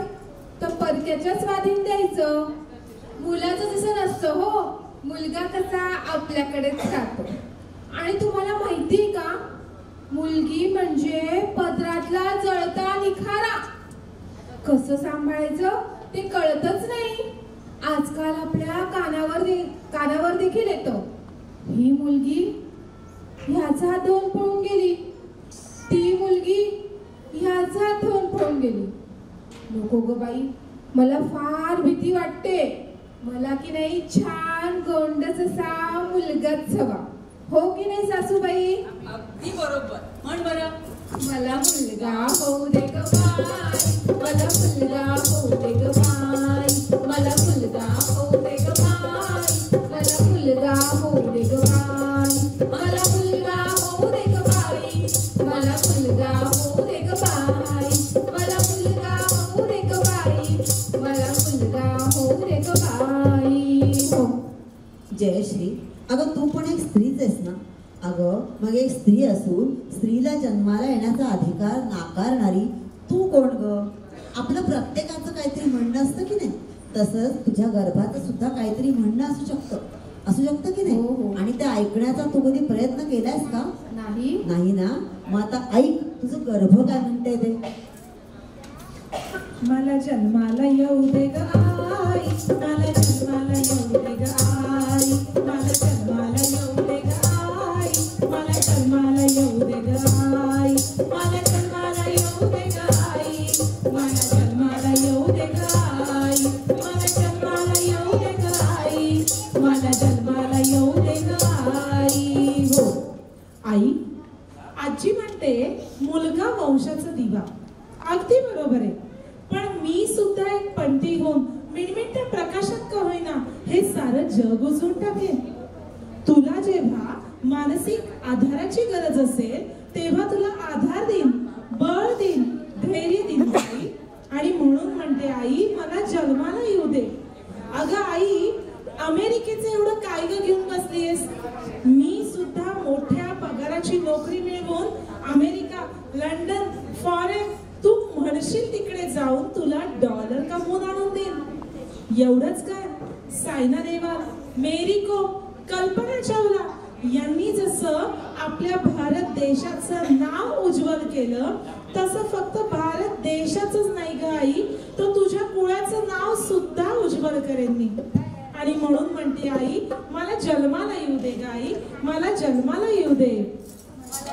तर परक्याच्या स्वाधीन द्यायचं. मुलाचं तसं नसतं हो. मुलगा कसा आपल्याकडेच राहतो. आणि तुम्हाला माहिती का, मुलगी म्हणजे पदरातला जळता निखारा. कसं सांभाळायचं ते कळतच नाही. आजकाल आपल्या कानावर देखील येतं, ही मुलगी ह्याचा हात धुवून पळून गेली, ती मुलगी ह्याचा हात धुवून पळून गेली. नको ग बाई, मला फार भीती वाटते. मला की नाही छान गोंडच असा मुलगाच हवा. हो की नाही सासूबाई? अगदी बरोबर. म्हण बरं. मला मुलगा होऊ दे ग बाई, मला मुलगा होऊ दे ग बाई, मला मुलगा होऊ दे ग बाई. जयश्री, अगं तू पण एक स्त्रीच आहेस ना. अगं मग एक स्त्री असून स्त्रीला जन्माला येण्याचा अधिकार नाकारणारी तू कोण ग? आपलं प्रत्येकाचं काहीतरी म्हणणं असतं की नाही, तसंच तुझ्या गर्भाचं सुद्धा काहीतरी म्हणणं असू शकतं की नाही. आणि ते ऐकण्याचा तू कधी प्रयत्न केलायस का? नाही ना. मग आता ऐक, तुझं गर्भ काय म्हणते ते. मला जन्माला येऊ दे ग आई, मला जन्माला येऊ दे ग आई, मला जन्माला येऊ दे ग आई, मला जन्माला येऊ दे ग आई, मला जन्माला येऊ दे ग आई, मला जन्माला येऊ दे ग आई, मला जन्माला येऊ दे ग आई, मला जन्माला येऊ दे ग आई. हो आई, आजी म्हणते मुलगा वंशाचा दिवा. अगदी बरोबर आहे. पण मी सुद्धा एक पंथी होऊन मिणमिणत्या प्रकाशात का होईना हे सारं जग उजळून टाकेन. तुला जेव्हा मानसिक आधाराची गरज असेल तेव्हा तुला आधार देईन, बळ देईन, धैर्य देईन आई. आणि म्हणून म्हणते आई, मला जन्माला येऊ दे. अगं आई, अमेरिकेचं एवढं काय ग घेऊन बसलीस? मी सुद्धा मोठ्या पगाराची नोकरी मिळवून अमेरिका, लंडन, फॉरेन तू म्हणशील तिकडे जाऊन तुला डॉलर कमवून आणून देईन. एवढंच काय, सायना नेहवाल, मेरी कोम, कल्पना चावला यांनी जसं आपल्या भारत देशाचं नाव उज्ज्वल केलं तसं फक्त भारत देशाचंच नाही ग आई, तो तुझ्या कुळाचं नाव सुद्धा उज्ज्वल करेन मी. आणि म्हणून म्हणते आई, मला जन्माला येऊ दे ग आई, मला जन्माला येऊ दे.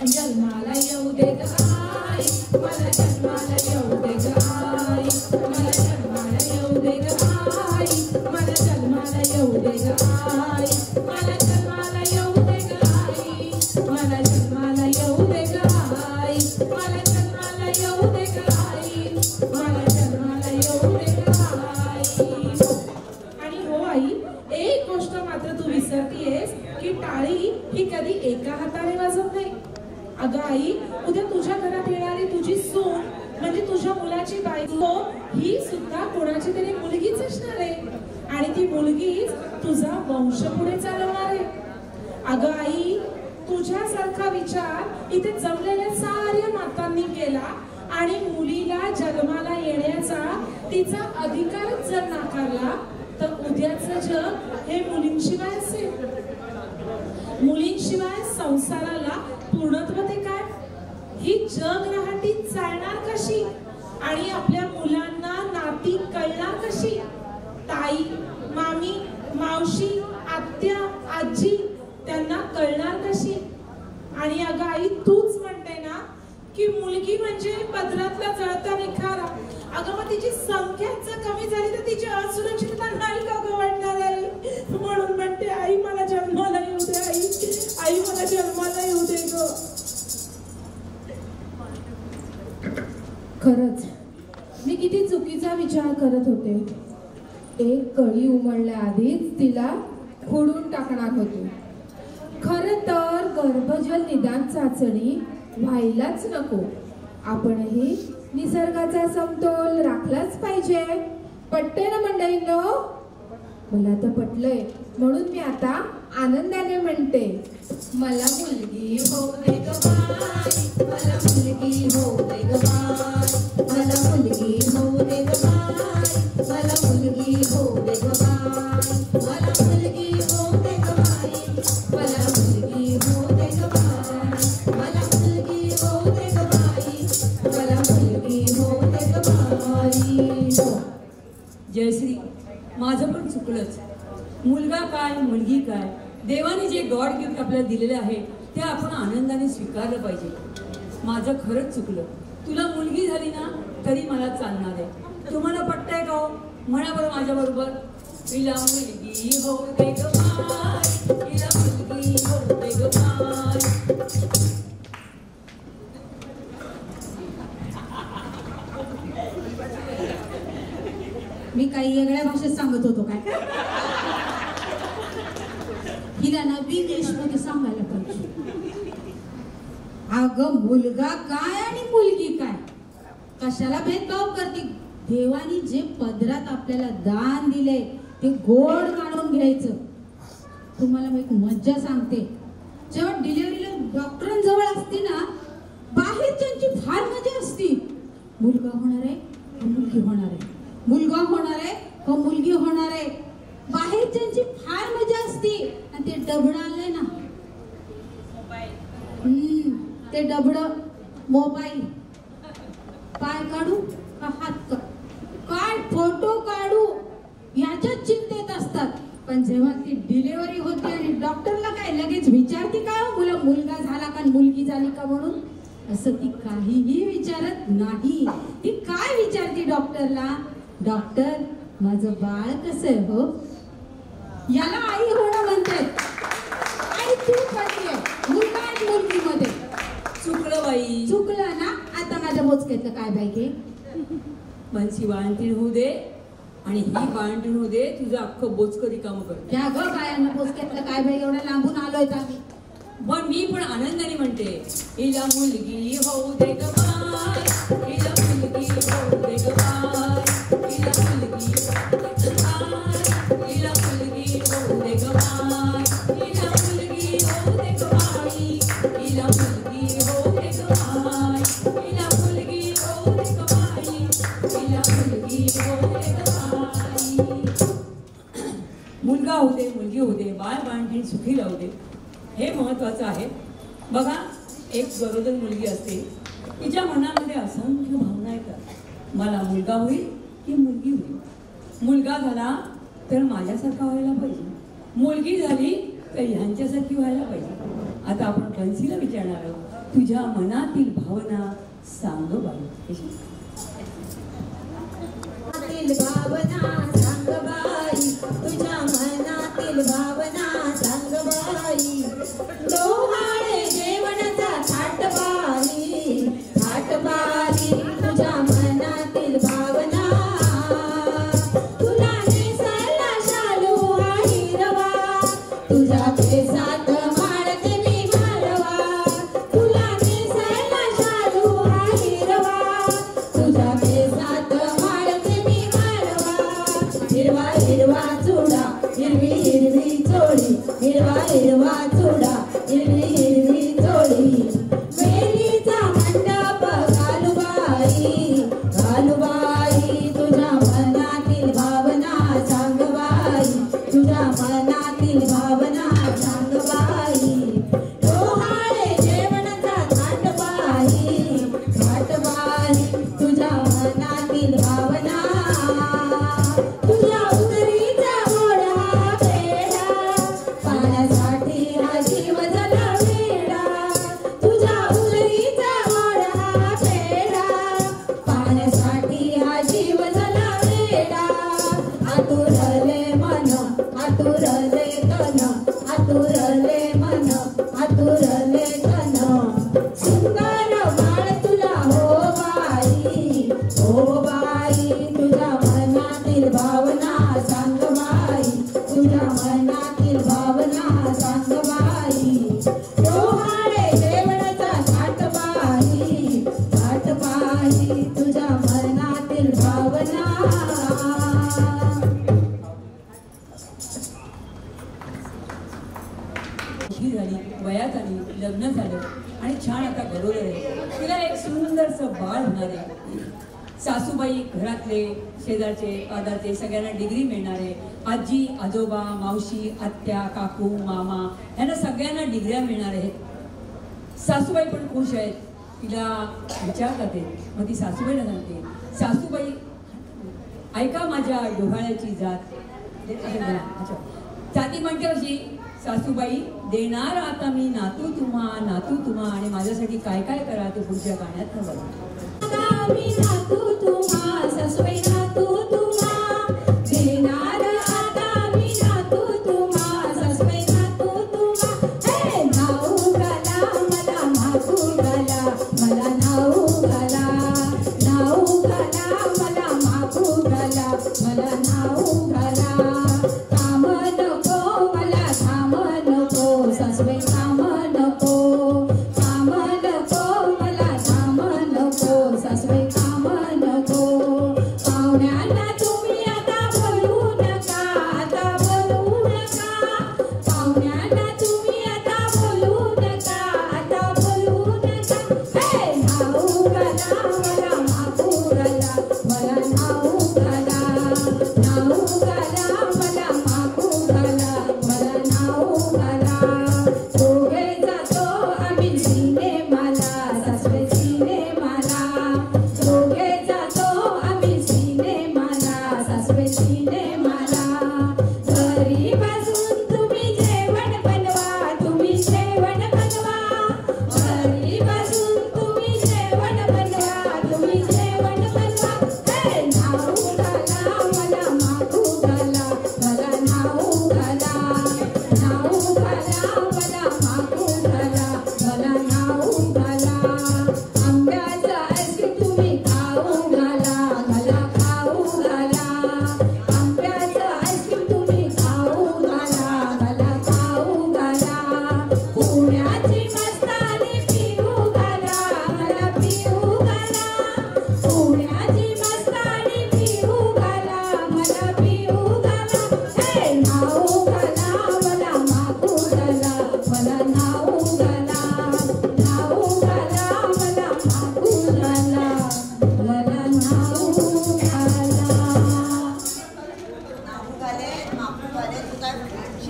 जन्माला येऊ दे ग आई, मला जन्माला येऊ दे ग आई, मला जन्माला येऊ दे ग आई, मला जन्माला येऊ दे ग आई, मला जन्माला येऊ दे ग आई, मला जन्माला येऊ दे ग आई, मला जन्माला येऊ दे ग आई, मला जन्माला येऊ दे ग आई. आणि हो आई, एक गोष्ट मात्र तू विसरतीयेस की टाळी ही कधी एका हाताने वाजत नाही. अगं आई, उद्या तुझ्या घरात येणारी तुझी सून म्हणजे तुझ्या मुलाची बायको ही सुद्धा कोणाची तरी मुलगीच असणार आहे. आणि ती मुलगीच तुझा वंश पुढे चालवणार आहे. अगं आई, तुझ्यासारखा विचार इथे जमलेल्या साऱ्या मातांनी केला आणि मुलीला जन्माला येण्याचा तिचा अधिकारच जर नाकारला तर उद्याचं जग हे मुलींशिवाय असेल. मुलींशिवाय संसाराला पूर्णत्व ते काय? ही जग रहाटी चालणार कशी? आणि आपल्या मुलांना नाती कळणार कशी? ताई, मामी, मावशी, आत्या, आजी त्यांना कळणार कशी? आणि अगं आई, तूच म्हणते ना की मुलगी म्हणजे पदरातला जळता निखारा. अगं मग तिची संख्या जर कमी झाली तर तिची असुरक्षितता नाही का ग वाटणार आहे? म्हणून म्हणते आई, मला जन्माला येऊ दे आई, आई मला जन्माला येऊ दे ग. खरंच मी किती चुकीचा विचार करत होते. एक कळी उमलल्या आधीच तिला फोडून टाकणार होते. खरं तर गर्भजल निदान चाचणी व्हायलाच नको. आपणही निसर्गाचा समतोल राखलाच पाहिजे. पटते ना मंडळींनो? मला तर पटलंय, म्हणून मी आता आनंदाने म्हणते, मला मुलगी होऊ दे ग बाई, मला मुलगी होऊ दे ग बाई, मला मुलगी होऊ दे ग बाई, मला मुलगी होऊ दे ग बाई, मला मुलगी होऊ दे ग बाई, मला मुलगी होऊ दे ग बाई, मला मुलगी होऊ दे ग बाई, मला मुलगी होऊ दे ग बाई. जयश्री, माझं पण चुकलंच. मुलगा काय मुलगी काय, देवाने जे गॉड गिफ्ट आपल्याला दिलेलं आहे ते आपण आनंदाने स्वीकारलं पाहिजे. माझं खरंच चुकलं. तुला मुलगी झाली ना तरी मला चालणार आहे. तुम्हाला पटतंय का? म्हणा बरं माझ्या बरोबर, तिला मुलगी होऊ दे ग बाई, तिला मुलगी होऊ दे ग बाई. मी काही वेगळ्या भाषेत सांगत होतो काय? हिला नवीन देशमध्ये सांगायला पाहिजे. अगं मुलगा काय आणि मुलगी काय, कशाला भेदभाव करते? देवानी जे पदरात आपल्याला दान दिले ते गोड मानून घ्यायचं. तुम्हाला मी एक मज्जा सांगते. जेव्हा डिलिव्हरीला डॉक्टरांजवळ असते ना, बाहेरच्यांची फार मजा असते. मुलगा होणार आहे का मुलगी होणार आहे, मुलगा होणार आहे का मुलगी होणार आहे, बाहेरच्यांची फार मजा असते. आणि ते डबड आलंय ना, ते डबड मोबाईल, पाय काढू का हात काय फोटो काढू याच्याच चिंतेत असतात. पण जेव्हा ती डिलिव्हरी होते आणि डॉक्टरला काय लगेच विचारते का मुला मुलगा झाला का मुलगी झाली का म्हणून, असं ती काहीही विचारत नाही. ती काय विचारते डॉक्टरला, डॉक्टर माझं बाळ कसं आहे हो. याला आई होणं म्हणतात. आई चूक पडलीये मुलगा आणि मुलगी मध्ये. चुकलं बाई, चुकलं ना. आता माझ्या बोचक्यातलं काय बाई घे, मनसी वाळंतीण होऊ दे आणि ही वाळंतीण होऊ दे, तुझं अख्खं बोचकं रिकामं कर. त्या ग बायांना बोचक्यातलं काय बाई, एवढ्या लांबून आलोय आम्ही. पण मी पण आनंदाने म्हणते, हिला मुलगी होऊ दे ग बाय, हिला मुलगी होऊ दे ग बाय, हिला मुलगी होऊ दे ग बाय, हिला मुलगी होऊ दे ग बाय, हिला मुलगी होऊ दे ग बाई, हिला मुलगी होऊ दे ग बाय, हिला मुलगी होऊ दे ग बाई, हिला मुलगी होऊ दे ग बाई. मुलगा होऊ दे मुलगी होऊ दे, बाळ बाळंतीण सुखी राहू दे, हे महत्वाचं आहे. बघा, एक गरोदर मुलगी असते, तिच्या मनामध्ये असंख्य भावना येतात. मला मुलगा होईल की मुलगी होईल, मुलगा झाला तर माझ्यासारखा व्हायला पाहिजे, मुलगी झाली तर ह्यांच्यासारखी व्हायला पाहिजे. आता आपण बन्सीला विचारणार आहोत, तुझ्या मनातील भावना सांग बाई. भावना सांग बाई, तुझ्या मनातील भावना सांग बाई. डोहाळे जेवणाचा थाट बाई, थाट बाई, तुझ्या मनातील भावना. तुला नेसायला शालू हा हिरवा, तुझ्या केसात माळते मी माळवा. तुला नेसायला शालू हा हिरवा, तुझ्या केसात माळते मी माळवा. हिरवा हिरवा चुडा, हिरवी हिरवी चोळी, हिरवा हिरवा चुडा, हिरवी हिरवी चोळी. वेलीचा मंडप घालूबाई, घालूबाई, तुझ्या मनातील भावना सांग बाई, तुझ्या मनातील भावना सांग बाई. डोहाळे जेवणाचा थाट बाई, थाट बाई, तुझ्या मनातील भावना. तुझ्या उदरीचा मोडा पेढा, पाण्यासाठी हा जीव झाला वेडा. तुझ्या उदरीचा मोडा पेढा, पाण्यासाठी हा जीव झाला वेडा. आतुरले मन, आतुरले तन, आतुरले मन, आतुरले तन. सुंदर बाळ तुला हो बाई, हो बाई, तुझ्या मनातील भावना सांग बाई, तुझ्या मनातील भावना सांग बाई. डोहाळे जेवणाचा थाट बाई, थाट बाई, तुझ्या मनातील भावना. मोठी झाली, वयात आली, लग्न झालं आणि छान आता गरोदर आहे. तिला एक सुंदरसं बाळ होणार आहे. सासूबाई, घरातले, शेजारचे, पादारचे सगळ्यांना डिग्री मिळणार आहे. आजी, आजोबा, मावशी, आत्या, काकू, मामा यांना सगळ्यांना डिग्र्या मिळणार आहेत. सासूबाई पण खुश आहेत. तिला विचार करते, मग ती सासूबाईला सांगते, सासूबाई ऐका माझ्या डोहाळ्याची जात. जाती म्हणते अशी, सासूबाई देणार आता मी नातू तुम्हा, नातू तुम्हा, आणि माझ्यासाठी काय काय करा ते पुढच्या गाण्यात बघा. मी नातू तुम्हा, सासूबाई नातू तुम्हा, देणार आता मी नातू तुम्हा, सासूबाई नातू तुम्हा. हे नाऊ घाला मला, मागू घाला मला, नाऊ घाला, नाऊ घाला मला, मागू घाला मला, नाऊ घाला. काम नको मला, काम नको, सासूबाई काम नको, काम नको मला, काम नको, सासूबाई काम नको. पाहुण्यांना तुम्ही आता बोलू नका, आता बोलू नका.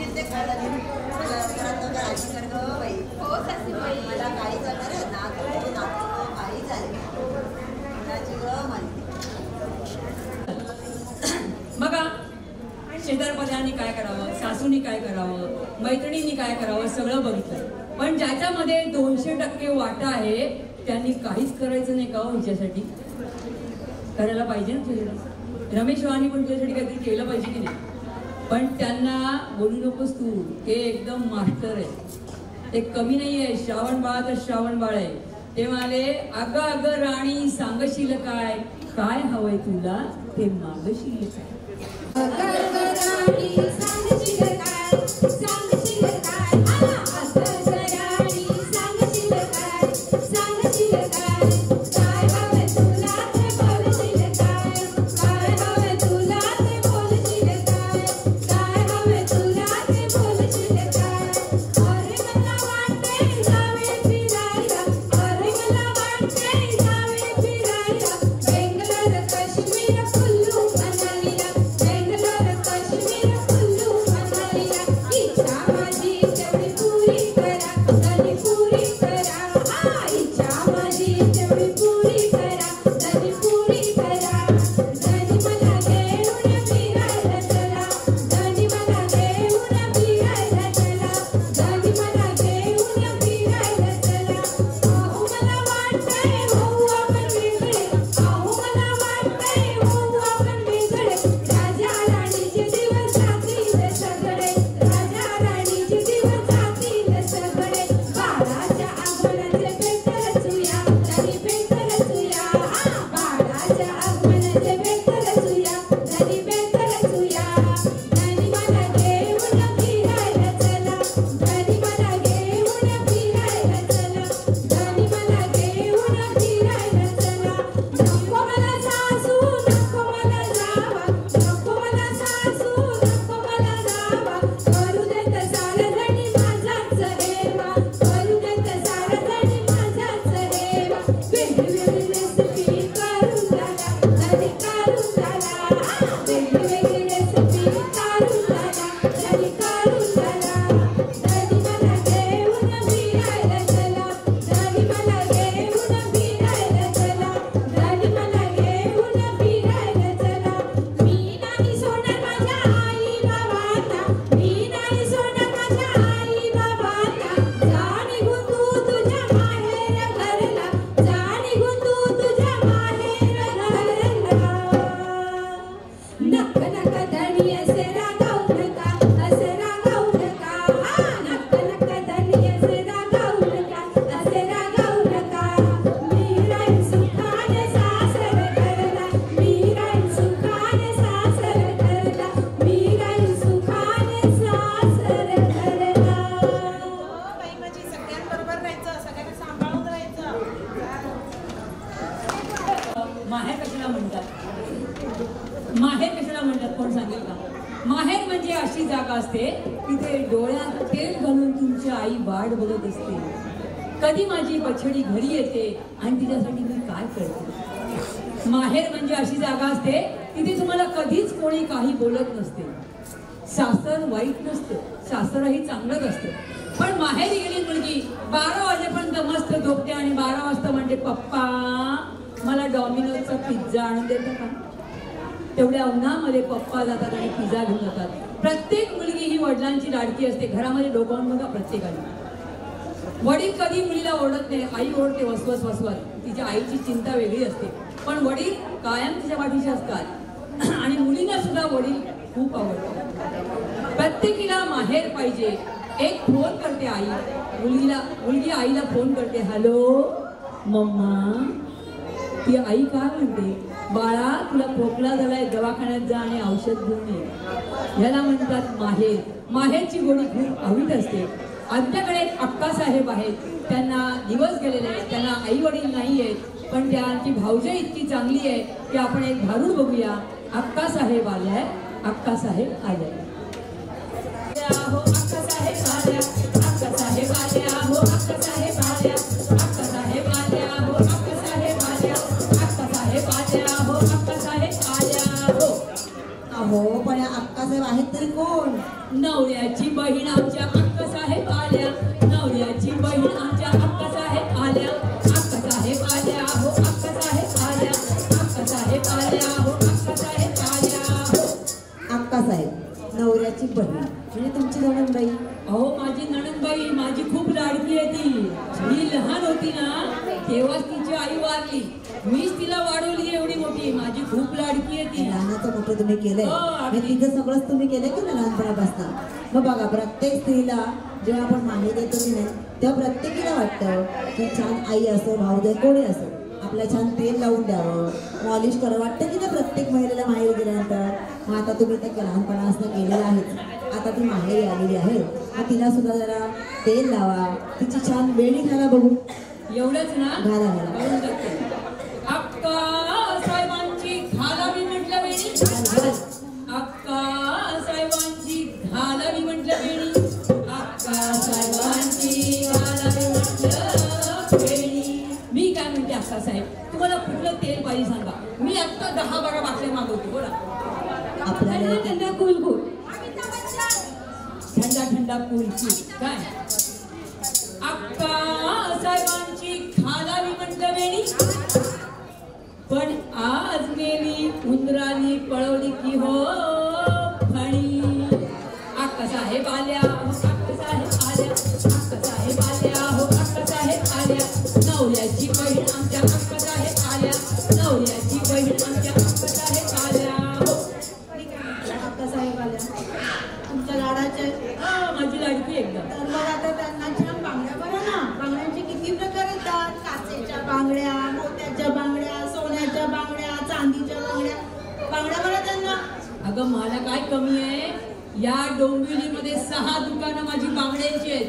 उशीर ते खायला आजी कर ग बाई. हो सासूबाई. मला काही जाणार आहे नातू काही झाले ग माझी. बघा शेजारपाजांनी काय करावं, सासूनी काय करावं, मैत्रिणींनी काय करावं सगळं बघितलं. पण ज्याच्यामध्ये 200% वाटा आहे त्यांनी काहीच करायचं नाही का हो हिच्यासाठी? करायला पाहिजे ना तुझ्या. रमेश वाणी पण तुझ्यासाठी काहीतरी केलं पाहिजे की नाही? पण त्यांना बोलू नकोस तू, हे एकदम मास्टर आहे, ते कमी नाही आहे. श्रावण बाळ तर श्रावण बाळ आहे. ते म्हणाले अगं अगं राणी सांगशील काय, काय हवंय तुला ते मागशील काय. माहेर कशाला म्हणतात? माहेर कशाला म्हणतात कोण सांगेल का? माहेर म्हणजे अशी जागा असते तिथे डोळ्यात तेल घालून तुमची आई वाट बघत असते. कधी माझी बछडी घरी येते आणि तिच्यासाठी मी काय करते. माहेर म्हणजे अशी जागा असते तिथे तुम्हाला कधीच कोणी काही बोलत नसते. सासर वाईट नसतं, सासरही चांगलंच असतं. पण माहेरी गेली मुलगी 12 वाजेपर्यंत मस्त झोपते आणि 12 वाजता म्हणते पप्पा मला डॉमिनोजचा पिझ्झा आणून देता का. तेवढ्या उन्हामध्ये पप्पा जातात आणि पिझ्झा घेऊन जातात. प्रत्येक मुलगी ही वडिलांची लाडकी असते. घरामध्ये डोकावून बघा प्रत्येकाने. वडील कधी मुलीला ओरडत नाही, आई ओरडते वसवस वसवस. तिच्या आईची चिंता वेगळी असते. पण वडील कायम तिच्या पाठीशी असतात आणि मुलींना सुद्धा वडील खूप आवडतात. प्रत्येकीला माहेर पाहिजे. एक फोन करते आई मुलगी आईला फोन करते, हॅलो मम्मा. ती आई काय म्हणते, बाळा तुला खोकला झालाय, दवाखान्यात जा आणि औषध घेऊन ये. याला म्हणतात माहेर. माहेरची गोडी खूप अवीट असते. आमच्याकडे एक अक्का साहेब आहेत, त्यांना दिवस गेलेले आहेत, त्यांना आई वडील नाही आहेत, पण त्यांची भावजय इतकी चांगली आहे की आपण एक भारूड बघूया. अक्का साहेब आल्या, अक्का साहेब आल्या. हो अक्का साहेब आल्या, अक्का साहेब आल्या, हो अक्का साहेब आल्या, अक्का साहेब आल्या, हो अक्का साहेब आल्या, अक्का साहेब आल्या, हो अक्का साहेब आल्या. हो अहो पण या अक्का साहेब आहेत तरी कोण? नवऱ्या नवऱ्याची बहीण आमच्या अक्कासाहेब आल्या, नवऱ्याची बहीण आमच्या अक्कासाहेब आल्या, अक्कासाहेब आल्या हो अक्कासाहेब आल्या, अक्कासाहेब आल्या हो अक्कासाहेब आल्या हो. अक्कासाहेब नवऱ्याची बहीण म्हणजे तुमची नणंदबाई. अहो माझी नणंदबाई माझी खूप लाडकी आहे ती. मी लहान होती ना तेव्हाच तिची आई वारली, मीच तिला वाढवली एवढी मोठी. माझी खूप लाडकी आहे ती. लहानाचं मोठं तुम्ही केलंय हो, म्हणजे तिथं सगळंच तुम्ही केलंय की ना लहानपणापासून. मग बघा प्रत्येक स्त्रीला जेव्हा आपण माहेर देतो की नाही तेव्हा प्रत्येकीला वाटतं की छान आई असो भाऊ दे कोणी असो आपल्या छान तेल लावून द्यावं, मॉलिश करावं वाटतं की ना प्रत्येक महिलेला माहेर गेल्यानंतर. मग आता तुम्ही तर लहानपणापासून केलेलं आहे, आता ती माहेरी आलेली आहे, मग तिला सुद्धा जरा तेल लावा, तिची छान वेणी घाला बघू. एवढंच ना घाला घाला. करून टाकते. अक्का साहेबांची घालावी म्हटलं वेणी, अक्का साहेबांची घालावी म्हटलं वेणी, अक्का साहेबांची घालावी म्हटलं वेणी. मी काय म्हणते अक्का साहेब तुम्हाला कुठलं तेल पाहिजे सांगा, मी आत्ता 10-12 बाटल्या मागवतो. बोला. आपल्याला थंडा कुलकुल, थंडा थंडा कुलकुल काय. अक्का साहेबांची घालावी म्हटलं वेणी, पण आज मेली उंदरानी पळवली की हो फणी. अक्कासाहेब आल्या हो अक्कासाहेब आल्या, अक्कासाहेब आल्या हो अक्कासाहेब आल्या, नवऱ्याची बहीण आमच्या अक्कासाहेब आल्या, नवऱ्याची बहीण आमच्या अक्कासाहेब आल्या हो. अक्कासाहेब आल्या तुमच्या लाडाच्या माझी लाडकी एकदम. तर मग आता त्यांना छान बांगड्या बघा ना. बांगड्यांचे किती प्रकार येतात, काचेच्या बांगड्या, मोत्याच्या बांगड्या, सोन्याच्या बांगड्या, चांदीच्या बांगड्या. बांगड्या बघा त्यांना. अगं मला काय कमी आहे, या डोंबिवलीमध्ये 6 दुकानं माझी बांगड्यांची आहेत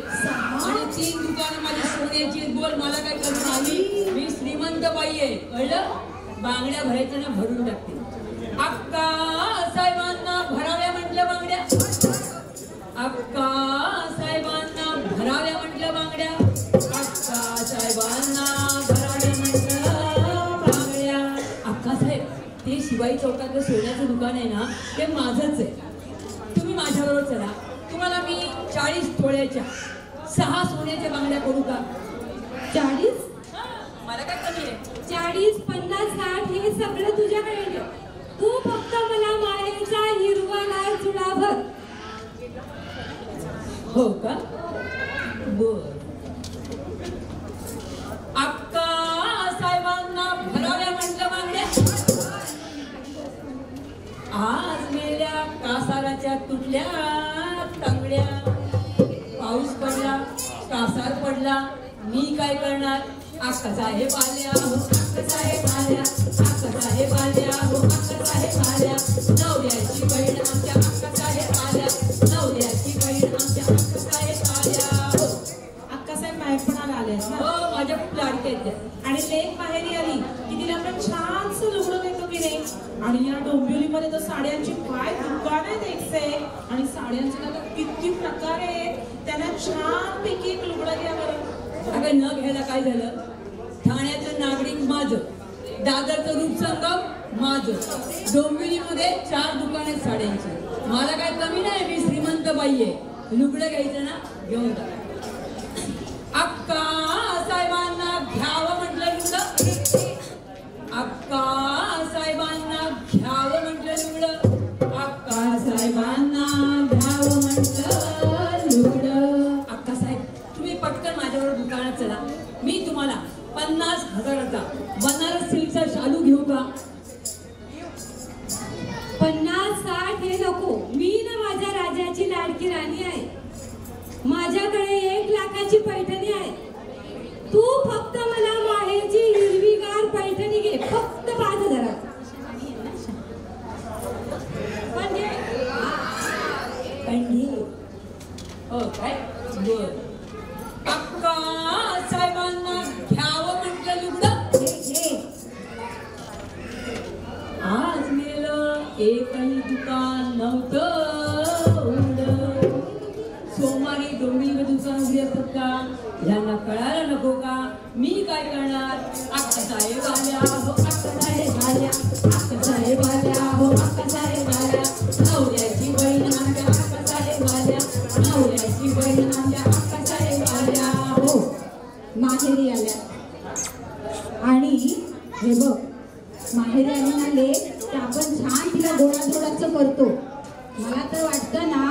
आणि 3 दुकानं माझी सोन्याची आहेत. बोल मला काय कमी आली, मी श्रीमंत बाई आहे कळलं. बांगड्या भरायच्या ना भरून टाकते. अक्का साहेबांना भराव्या म्हटलं बांगड्या, अक्का साहेबांना भराव्या म्हटलं बांगड्या, अक्का साहेबांना भराव्या म्हटलं बांगड्या. अक्का साहेब ते शिवाई चौकातलं सोन्याचं दुकान आहे ना ते माझंच आहे, तुम्ही माझ्याबरोबर चला. तुम्हाला मी 40 तोळ्याच्या 6 सोन्याच्या बांगड्या करू का? 40? मला काय कमी आहे? 40, 50, 60 हे सगळं तुझ्याकडे ठेव. तू फक्त मला माहेरचा हिरवागार चुडा भर. हो का? बर. अक्का साहेबांना भराव्या म्हटलं बांगड्या, आज मेल्या कासाराच्या तुटल्या तांगड्या. पाऊस पडला कासार पडला मी काय करणार. अक्कासाहेब आल्या हो अक्कासाहेब आल्या, अक्कासाहेब आल्या हो अक्कासाहेब आल्या, नवऱ्याची बहीण आमच्या अक्कासाहेब आल्या, नवऱ्याची बहीण आमच्या अक्कासाहेब आल्या हो. अक्कासाहेब माहेरपणाला आले ना. हो माझ्या खूप लाडक्या आहेत त्या. आणि लेक माहेरी आली की तिला आपण छानसं लुगडं देतो की नाही. आणि या डोंबिवलीमध्ये तर साड्यांची काय दुकान आहेत एकसे, आणि साड्यांचे ना किती प्रकार आहेत. त्यांना छानपैकी एक लुगडं घ्या बरं. अगं न घ्यायला काय झालं, ठाण्याचं नागरिक माझं, दादरचं रूपसंगम माझं, डोंबिवलीमध्ये 4 दुकान आहेत साड्यांची. मला काय कमी नाही, मी श्रीमंत बाई आहे. लुगडं घ्यायचं ना घेऊन जा. अक्का साहेबांना घ्यावं म्हटलं लुगडं, अक्का साहेबांना घ्यावं म्हटलं लुगडं, अक्का साहेबांना घ्यावं म्हटलं लुगडं. अक्का साहेब तुम्ही पटकन माझ्याबरोबर दुकानात चला, मी तुम्हाला 50,000चा बनारस सिल्कचा शालू घेऊ का? 50-60 हे नको. मी ना माझ्या राजाची लाडकी राणी आहे. माझ्याकडे 1 लाखाची पैठणी आहे. तू फक्त मला माहेरची हिरवीगार पैठणी घे, फक्त 5,000. पण घे. हो काय? बर. अक्का साहेबांना घ्यावं म्हटलं लुगडं, आज मेलं एकही दुकान नव्हतं उघडं. सोमवारी डोंबिवली दुकान उघडी असतात का? यांना कळायला नको का? मी काय करणार. अक्कासाहेब आल्या हो अक्कासाहेब आल्या, अक्कासाहेब आल्या हो अक्कासाहेब आल्या, नवऱ्याची बहीण आमच्या अक्कासाहेब आल्या, नवऱ्याची बहीण आमच्या अक्कासाहेब आल्या. हो माहेरी आल्या. आणि हे बघ माहेरी आले की आपण छान तिला गोडाधोडाचं करतो. मला तर वाटतं ना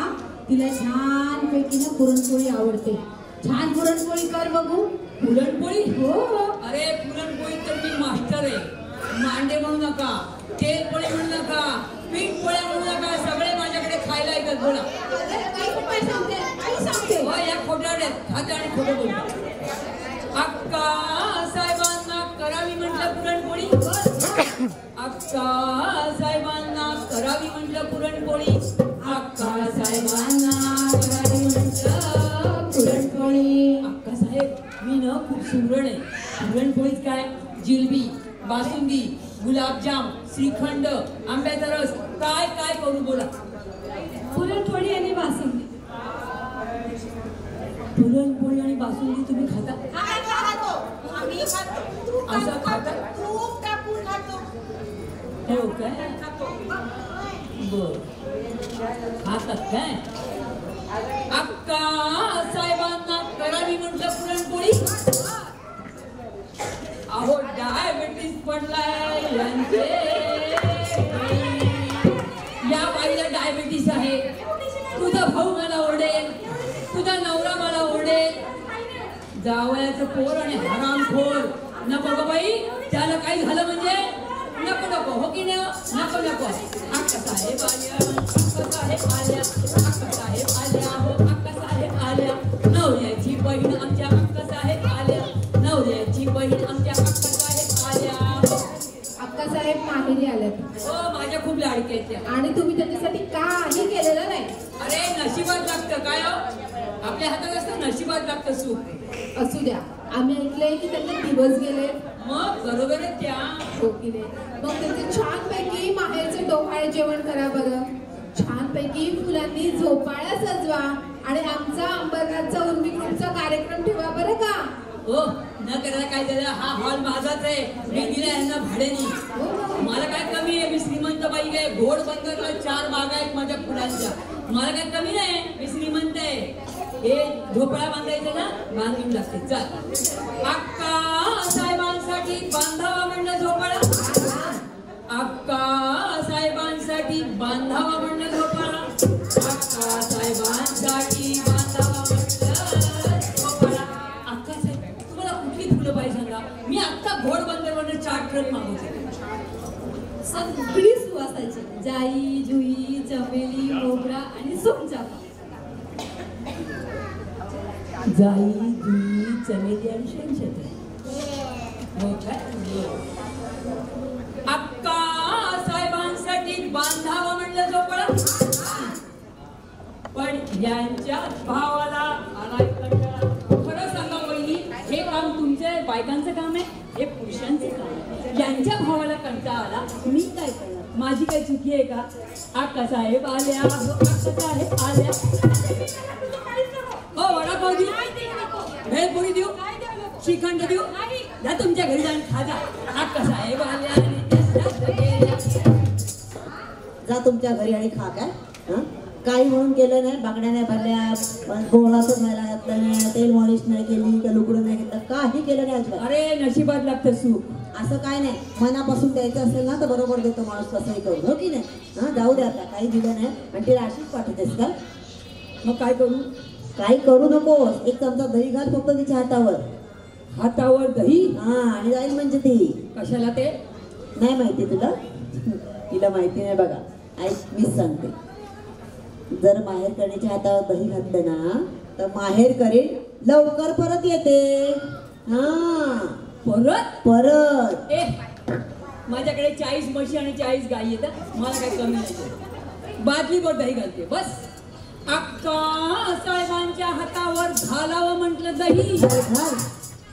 तिला छान पैकी ना पुरणपोळी आवडते. छान पुरणपोळी कर बघू. पुरणपोळी? हो अरे पुरणपोळी तर मी मास्टर आहे. मांडे म्हणू नका, तेलपोळी म्हणू नका, पीठ पोळ्या म्हणू नका, सगळे माझ्याकडे खायला येतात. बोला. काही सांगते काही सांगते. हो या खोट्यावर खाते आणि खोटं बोलतात. अक्का साहेबांना करावी म्हटलं पुरणपोळी. अक्का साहेबांना करावी म्हटलं पुरणपोळी. अक्का साहेबांना करावी म्हटलं पुरणपोळी. अक्का साहेब मी ना खूप सुगरण आहे. पुरणपोळीत काय जिलबी, बासुंदी, गुलाबजाम, श्रीखंड, आंब्याचा रस, काय काय करू बोला. पुरणपोळी आणि बासुंदी. पुरणपोळी आणि बासुंदी तुम्ही खाता? असं खाता? हो काय? बर खातात काय? अक्का साहेबांना करावी म्हटलं पुरणपोळी. अहो डायबिटीस पडलाय यांचे. या बाईला डायबिटीस आहे. तुझा भाऊ मला ओरडेल, तुझा नवरा मला ओरडेल. जावयाचं पोर आणि हरामखोर. नको ग बाई, त्याला काही झालं म्हणजे नको नको. हो की नाही? नको नको. अक्का साहेब आल्या, अक्का साहेब आल्या, अक्का साहेब आल्या, हो अक्का साहेब आल्या. नवऱ्याची बहीण आमच्या अक्का साहेब आल्या. नवऱ्याची बहीण आमच्या अक्का साहेब आल्या. अक्कासाहेब माहेरी आल्यात. हो माझ्या खूप लाडक्या आहेत त्या. आणि तुम्ही त्याच्यासाठी काही केलेलं नाही. अरे नशिबात लागतं काय हो? आपल्या हातात असतं, नशिबात लागतं सुख. असू द्या. आम्ही ऐकलंय की त्यांचे दिवस गेले. मग बरोबर आहे त्या. हो की नाही? मग त्यांचे छानपैकी माहेरचं डोहाळे जेवण करा बरं. छानपैकी फुलांनी झोपाळ्या सजवा आणि आमचा अंबरनाथचा उर्मी ग्रुपचा कार्यक्रम ठेवा बरं का. हो न करायला काय झालं. हा हॉल माझाच आहे. मी दिला यांना भाड्यानी. मला काय कमी आहे. मी श्रीमंत बाई आहे. घोड बंदरला 4 बागा आहेत माझ्या फुलांच्या. मला काय कमी नाही. मी श्रीमंत आहे. हे झोपळा बांधायचं ना, बांधून लागते. चल अक्का साहेबांसाठी बांधावा म्हणलं झोपळा. अक्का साहेबांसाठी बांधावा म्हणलं झोपळा. अक्का साहेबांसाठी बांधावा म्हणलं झोपळा. अक्का साहेब तुम्हाला कुठली फुलं पाहिजे सांगा. मी आत्ता घोड बंदरवरून 4 ट्रक मागवते. सगळी सुवासाची. जाई, जुई, चमेली, मोगरा आणि सोनचाफा. जाई, जुई, चमेली आणि शेणशेती. हो काय? अक्का साहेबांसाठी बांधावा म्हणलं झोपळा. पण यांच्या भावाला आलाय कंटाळा. खरं सांगा वहिनी, हे काम तुमच्या बायकांचं काम आहे, हे पुरुषांचं काम आहे. यांच्या भावाला कंटाळा आला, मी काय करणार? माझी काय चुकी आहे का? अक्का साहेब आल्या, अक्का साहेब आल्या. हो वडापाव देऊ, भेळपोळी देऊ, श्रीखंड देऊ, जा तुमच्या घरी जाऊन खा जा. अक्का साहेब आल्या जा तुमच्या घरी आणि खा. काय काही म्हणून केलं नाही. बागड्या नाही भरल्या, गोळाचं व्हायला घातलं नाही, तेल मॉलिश नाही केली, का लुगडं नाही घेतलं, काही केलं नाही अजिबात. अरे नशिबात लागतं सुख. असं काय नाही. मनापासून द्यायचं असेल ना तर बरोबर देतो माणूस. कसंही करू. हो की नाही? हा जाऊ दे आता. काही दिलं नाही आणि ती राशीच पाठवतेस का? मग काय करू? काही करू नकोस. 1 चमचा दही घाल फक्त तिच्या हातावर. हातावर दही? हा आणि जाईल म्हणजे ती. कशाला ते? नाही माहिती तुला? तिला माहिती नाही. बघा ऐक, मीच सांगते. जर माहेर करणीच्या हातावर दही घातलं ना तर माहेर करीन लवकर परत येते. हा परत परत. ए माझ्याकडे 40 म्हशी आणि 40 गायी येतात. मला काही कमी नाही. बादलीवर दही घालते बस. अक्का साहेबांच्या हातावर घालावं म्हटलं दही.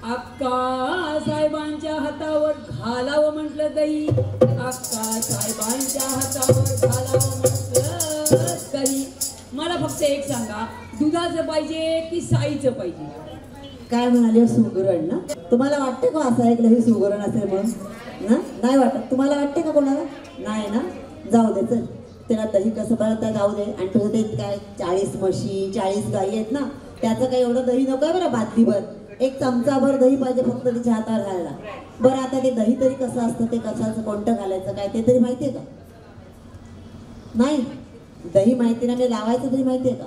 अक्का साहेबांच्या हातावर घालावं म्हटलं दही. अक्का साहेबांच्या हातावर घालावं म्हटलं दही. मला फक्त एक सांगा, दुधाचं पाहिजे की साईचं पाहिजे? काय म्हणाले? सुगरण ना? तुम्हाला वाटते का असं ऐकलं हे सुगरण असेल म्हणून? ना नाही वाटत. तुम्हाला वाटते का कोणाला? नाही ना? जाऊ दे चल. त्याला दही कसं बनवता जाऊ दे. आणि तुझं ते काय 40 म्हशी 40 गाई आहेत ना, त्याचं काही एवढं दही नको आहे बरं. बादलीभर 1 चमचाभर दही पाहिजे फक्त तिच्या हातावर घालायला. बरं आता ते दही तरी कसं असतं, ते कशाचं कोणतं घालायचं काय ते तरी माहिती आहे का? नाही दही माहिती नाही, लावायचं तरी माहिती आहे का?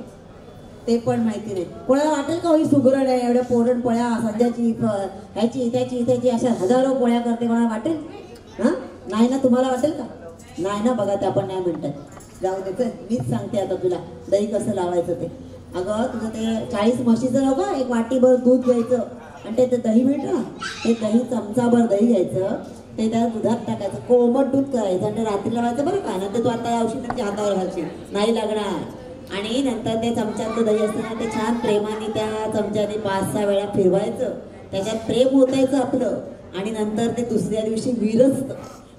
ते पण माहिती नाही. कोणाला वाटेल का ही सुगरण आहे, एवढ्या पुरणपोळ्या सध्याची ह्याची त्याची अशा हजारो पोळ्या करते, कोणाला वाटेल? हां नाही ना, तुम्हाला वाटेल का? नाही ना, बघा ते आपण नाही म्हणतात. जाऊ दे, मीच सांगते आता तुला दही कसं लावायचं ते. अगं तुझं ते 40 म्हशीचं नको, 1 वाटीभर दूध घ्यायचं आणि ते दही मिळतं ना, ते दही चमचाभर दही घ्यायचं, ते त्या दुधात टाकायचं, कोमट दूध करायचं आणि ते रात्री लावायचं बरं का. नंतर तू आता या औषधाच्या हातावर घालशील नाही लागणार. आणि नंतर ते चमच्यातलं दही असतं ना, ते छान प्रेमाने त्या चमच्याने 5-6 वेळा फिरवायचं, त्याच्यात प्रेम ओतायचं आपलं. आणि नंतर ते दुसऱ्या दिवशी विरजतं,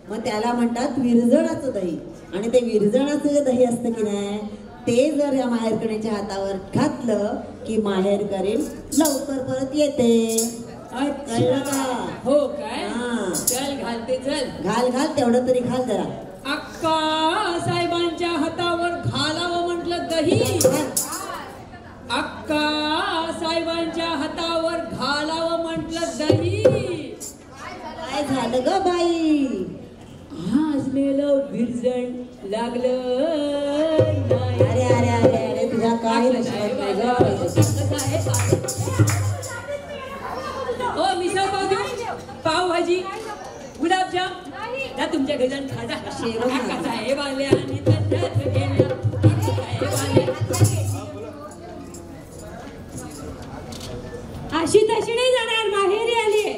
मग त्याला म्हणतात विरजणाचं दही. आणि ते विरजणाचं जे दही असतं की नाही, ते जर या माहेरकणीच्या हातावर घातलं की माहेर करील लवकर परत येते. कळलं का? हो काय? चल घालते, चल घाल तेवढं तरी घाल जरा. अक्का साहेबांच्या हातावर घालावं म्हटलं दही. अक्का साहेबांच्या हातावर घालावं म्हटलं दही. काय झालं ग बाई? आज मेलं विरजण लागलं नाही. अरे अरे अरे अरे तुझ्या काय नशिबात नाही ग. ओ मिसळ पाव देऊ, पावभाजी, गुलाबजाम जा तुमच्या घरी जाऊन खाजा. अक्का साहेब आले आणि तशाच गेल्या. अशी तशी नाही जाणार, माहेरी आली आहे.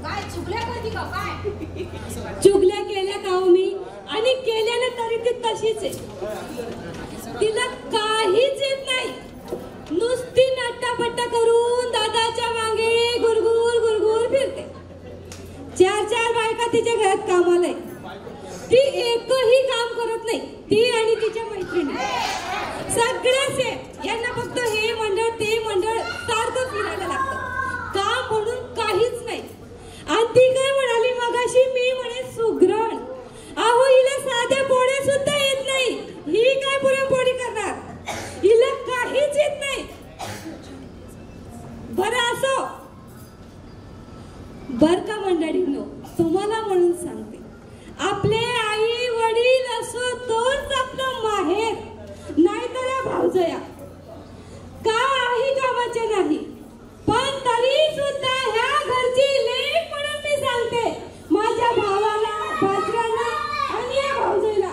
काय चुकल्या करती का काय? चुगल्या केल्या का हो मी? आणि केल्याने तरी ती तशीच आहे. तिला काहीच येत नाही, नुसती नट्टापट्टा करून दादाच्या मागे गुरगुर गुरगुर फिरते. 4 बायका तिच्या घरात कामाला आहे, ती एकही काम करत नाही. ती आणि तिच्या मैत्रिणी सगळ्याच आहे. यांना फक्त हे मंडळ ते मंडळ सारखं फिरायला लागतं, काम म्हणून काहीच नाही. आणि ती काय म्हणाली मगाशी, मी म्हणे सुगरण. अहो हिला साध्या पोळ्या सुद्धा येत नाही, ही काय पुरणपोळी करणार? हिला काहीच येत नाही. बरं असो, बर का मंडळींनो, तुम्हाला म्हणून सांगते, आपले आई वडील असो तोच आपलं माहेर, नाहीतर या भावजया काही कामाचे नाही. पण तरी सुद्धा ह्या घरची लेक म्हणून मी सांगते, माझ्या भावाला, भाजराला आणि या भावजयला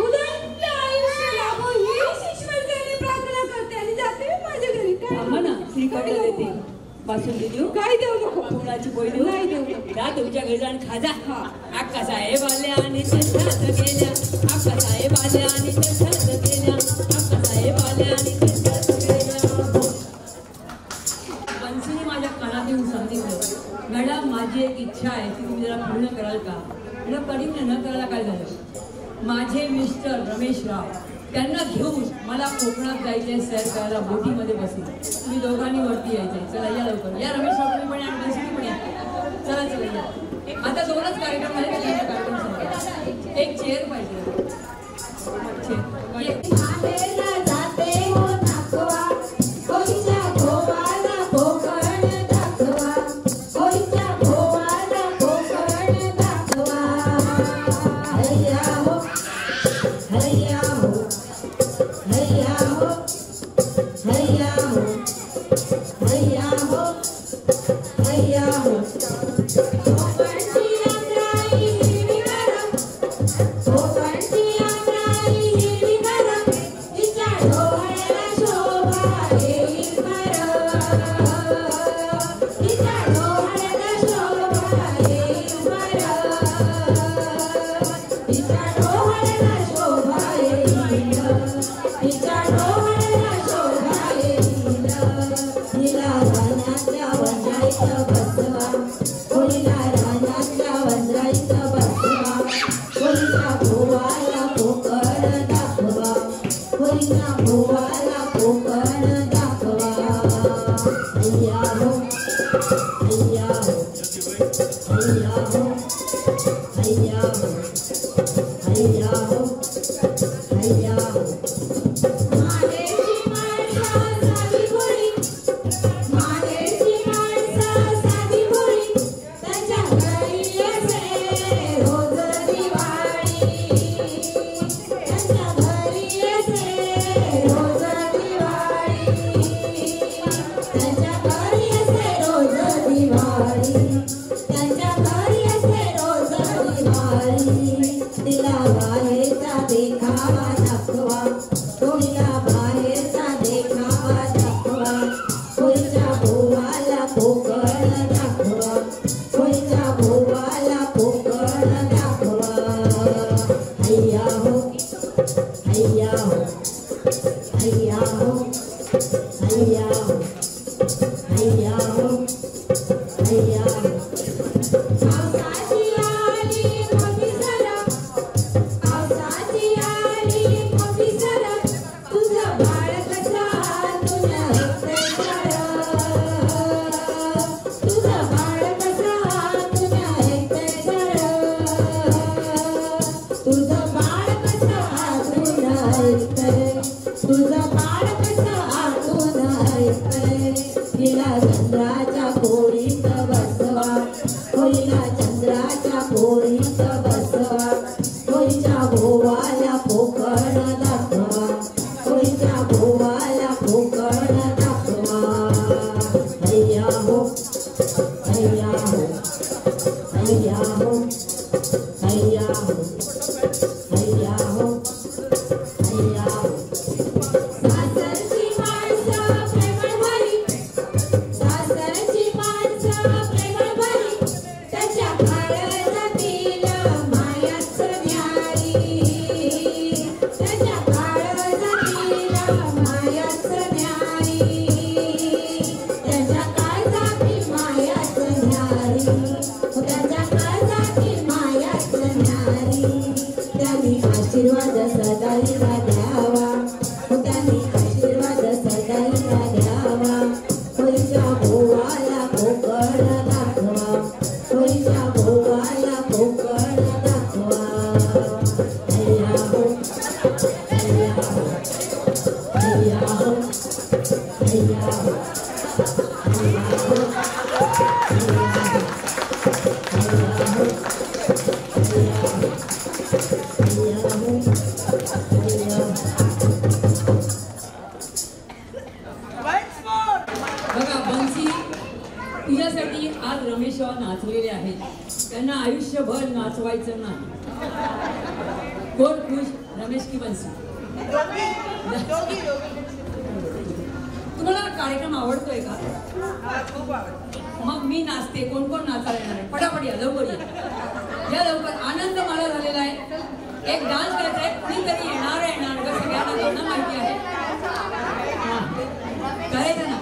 उदंड आयुष्य लाभो हीच ईश्वराने प्रार्थना करते आणि जाते माझ्या घरी. काय ना श्रीखंड देते, बासुंदी देऊ, काय देऊ नको, पुरणाची पोळी देऊ, नाही देऊ नको. जा तुमच्या घरी जाऊन खाजा. अक्का साहेब आल्या आणि तशाच गेल्या. अक्का साहेब आल्या आणि तशाच गेल्या. अक्का साहेब आल्या आणि तशाच गेल्या. बन्सीने माझ्या कानात येऊन सांगितलं, मॅडम माझी एक इच्छा आहे ती तुम्ही जरा पूर्ण कराल का? मला कधीच न करायला काय झालं, माझे मिस्टर रमेशराव त्यांना घेऊन मला कोकणात जायचे, सैर करायला बोटीमध्ये बसले. तुम्ही दोघांनी वरती यायचे. चला या लवकर या, रमेशराव तुम्ही पण या, बन्सीने पण या. चला चला या. आता 2च कार्यक्रम आहे, कार्यक्रम संपला. एक चेअर पाहिजे. हैया हो हैया हो हैया हो हैया हो पावसाची आली मोठी सरक पावसाची आली मोठी सरक तुझं बाळ कसं आतून ऐकतंय तुझं बाळ कसं आतून ऐकतंय तुझं बाळ कसं आतून ऐकतंय तुझं बाळ कसं आतून ऐकतंय हिला चंद्राच्या पोरीत बसवा होईला चंद्राच्या पोरीत बसवा होईच्या भोवाला पोकळ दाखवा होईच्या भोवाला पोकळ दाखवा हैया हो हैया हो हैया हो हैया हो हैया हो हैया हो सासरची माणसं प्रेमळ भरी सासरची माणसं प्रेमळ भरी त्याच्या काळजातील मायाच न्यारी त्याच्या काळजातील मायाच न्यारी त्याच्या काळजातील मायाच न्यारी त्याच्या काळजातील मायाच न्यारी त्यांनी आशीर्वाद सदाईला द्यावा त्यांनी आशीर्वाद सदाईला द्यावा होईच्या भोवाला पोकळ दाखवा होईच्या भोवाला पोकळ दाखवा हैया हो हैया हो हैया हो हैया हो हैया हो बघा बन्सी तुझ्यासाठी आज रमेश नाचलेले आहेत त्यांना आयुष्यभर नाचवायचं नाही कोण खुश रमेश की बन्सी तुम्हाला कार्यक्रम आवडतोय का मग मी नाचते कोण कोण नाचायला येणार आहे पटापट या लवकर या लवकर आनंद मला झालेला आहे एक डान्स करायचा आहे कुणीतरी येणार का सगळ्यांना गाणं माहिती आहे करायचं ना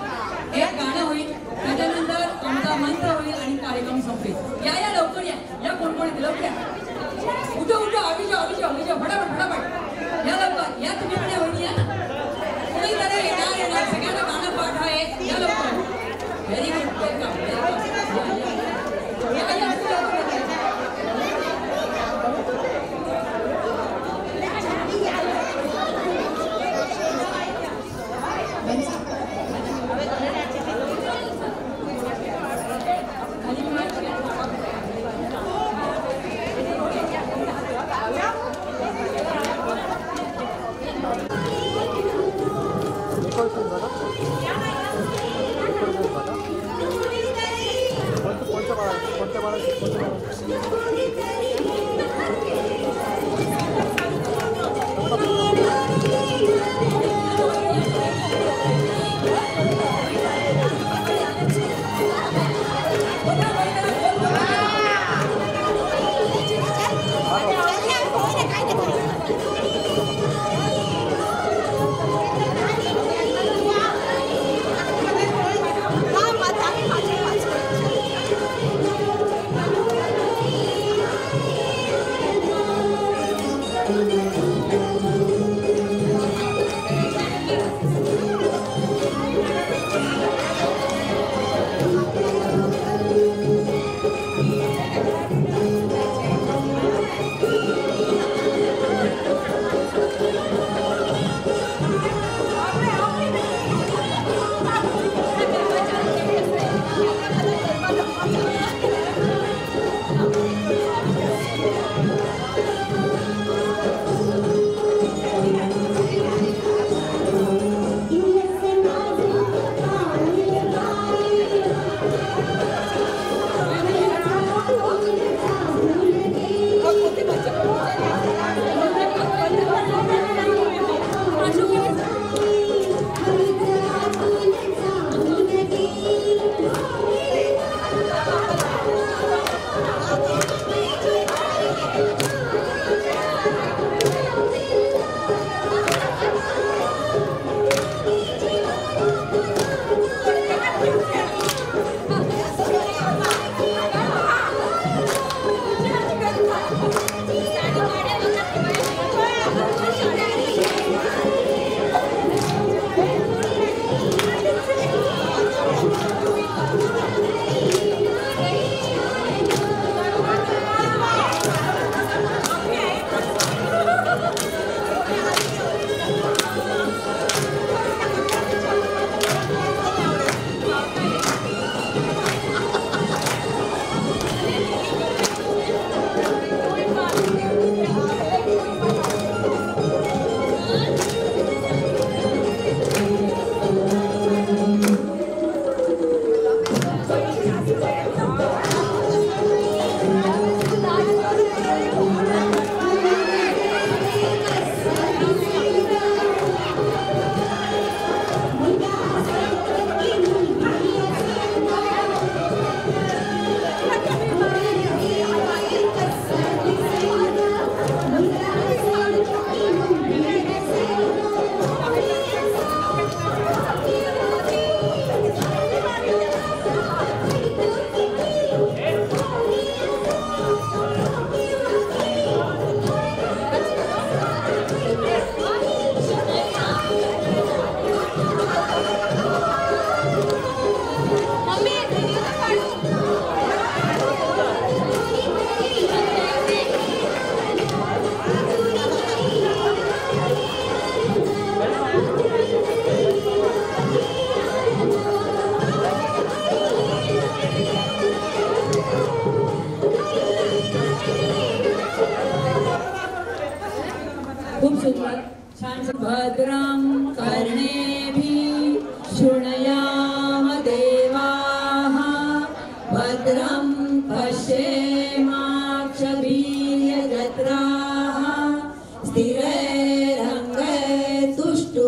एक गाणं होईल त्याच्यानंतर आमचा मंत्र होईल आणि कार्यक्रम संपेल या लवकर या कोण कोण येते लवकर उठो अभिषेक फटाफट या लवकर या तुम्ही पण होईल या ना कुणीतरी येणार सगळ्यांना गाणं पाठ आहे या लवकर व्हेरी गुड वेलकम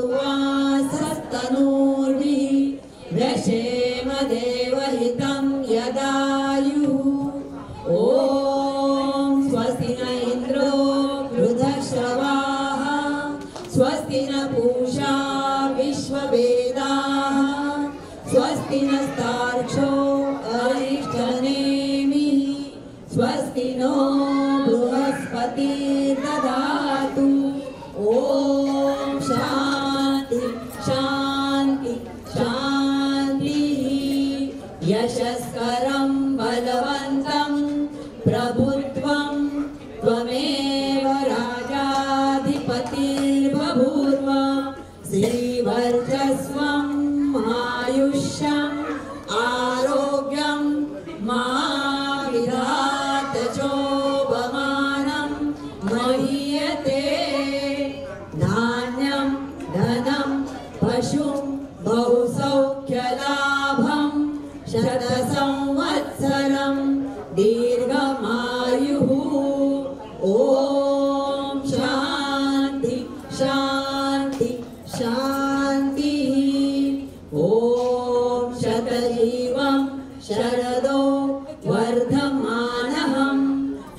सुवासस्तनूर्भिः व्यशेम देवहितं यदायुः। ॐ स्वस्ति न इन्द्रो वृद्धश्रवाः स्वस्ति न पूषा विश्ववेदाः स्वस्ति नस्तार्क्ष्यो अरिष्टनेमिः स्वस्ति नो बृहस्पतिर्दधातु। ॐ शान्ति शान्ति शान्तिः। यशस्करं बलवन्तं प्रभुत्वं त्वमेव राजाधिपतिर्बभूव। श्रीवर्चस्वं आयुष्यम् आरोग्यं महाविधातचोपमानं महीयते। धान्यं धनं पशुं बहुसौख्यलाभं शतसंवत्सरं दीर्घमायुः। ॐ शान्ति शान्ति शान्तिः। ॐ शतजीवं शरदो वर्धमानहं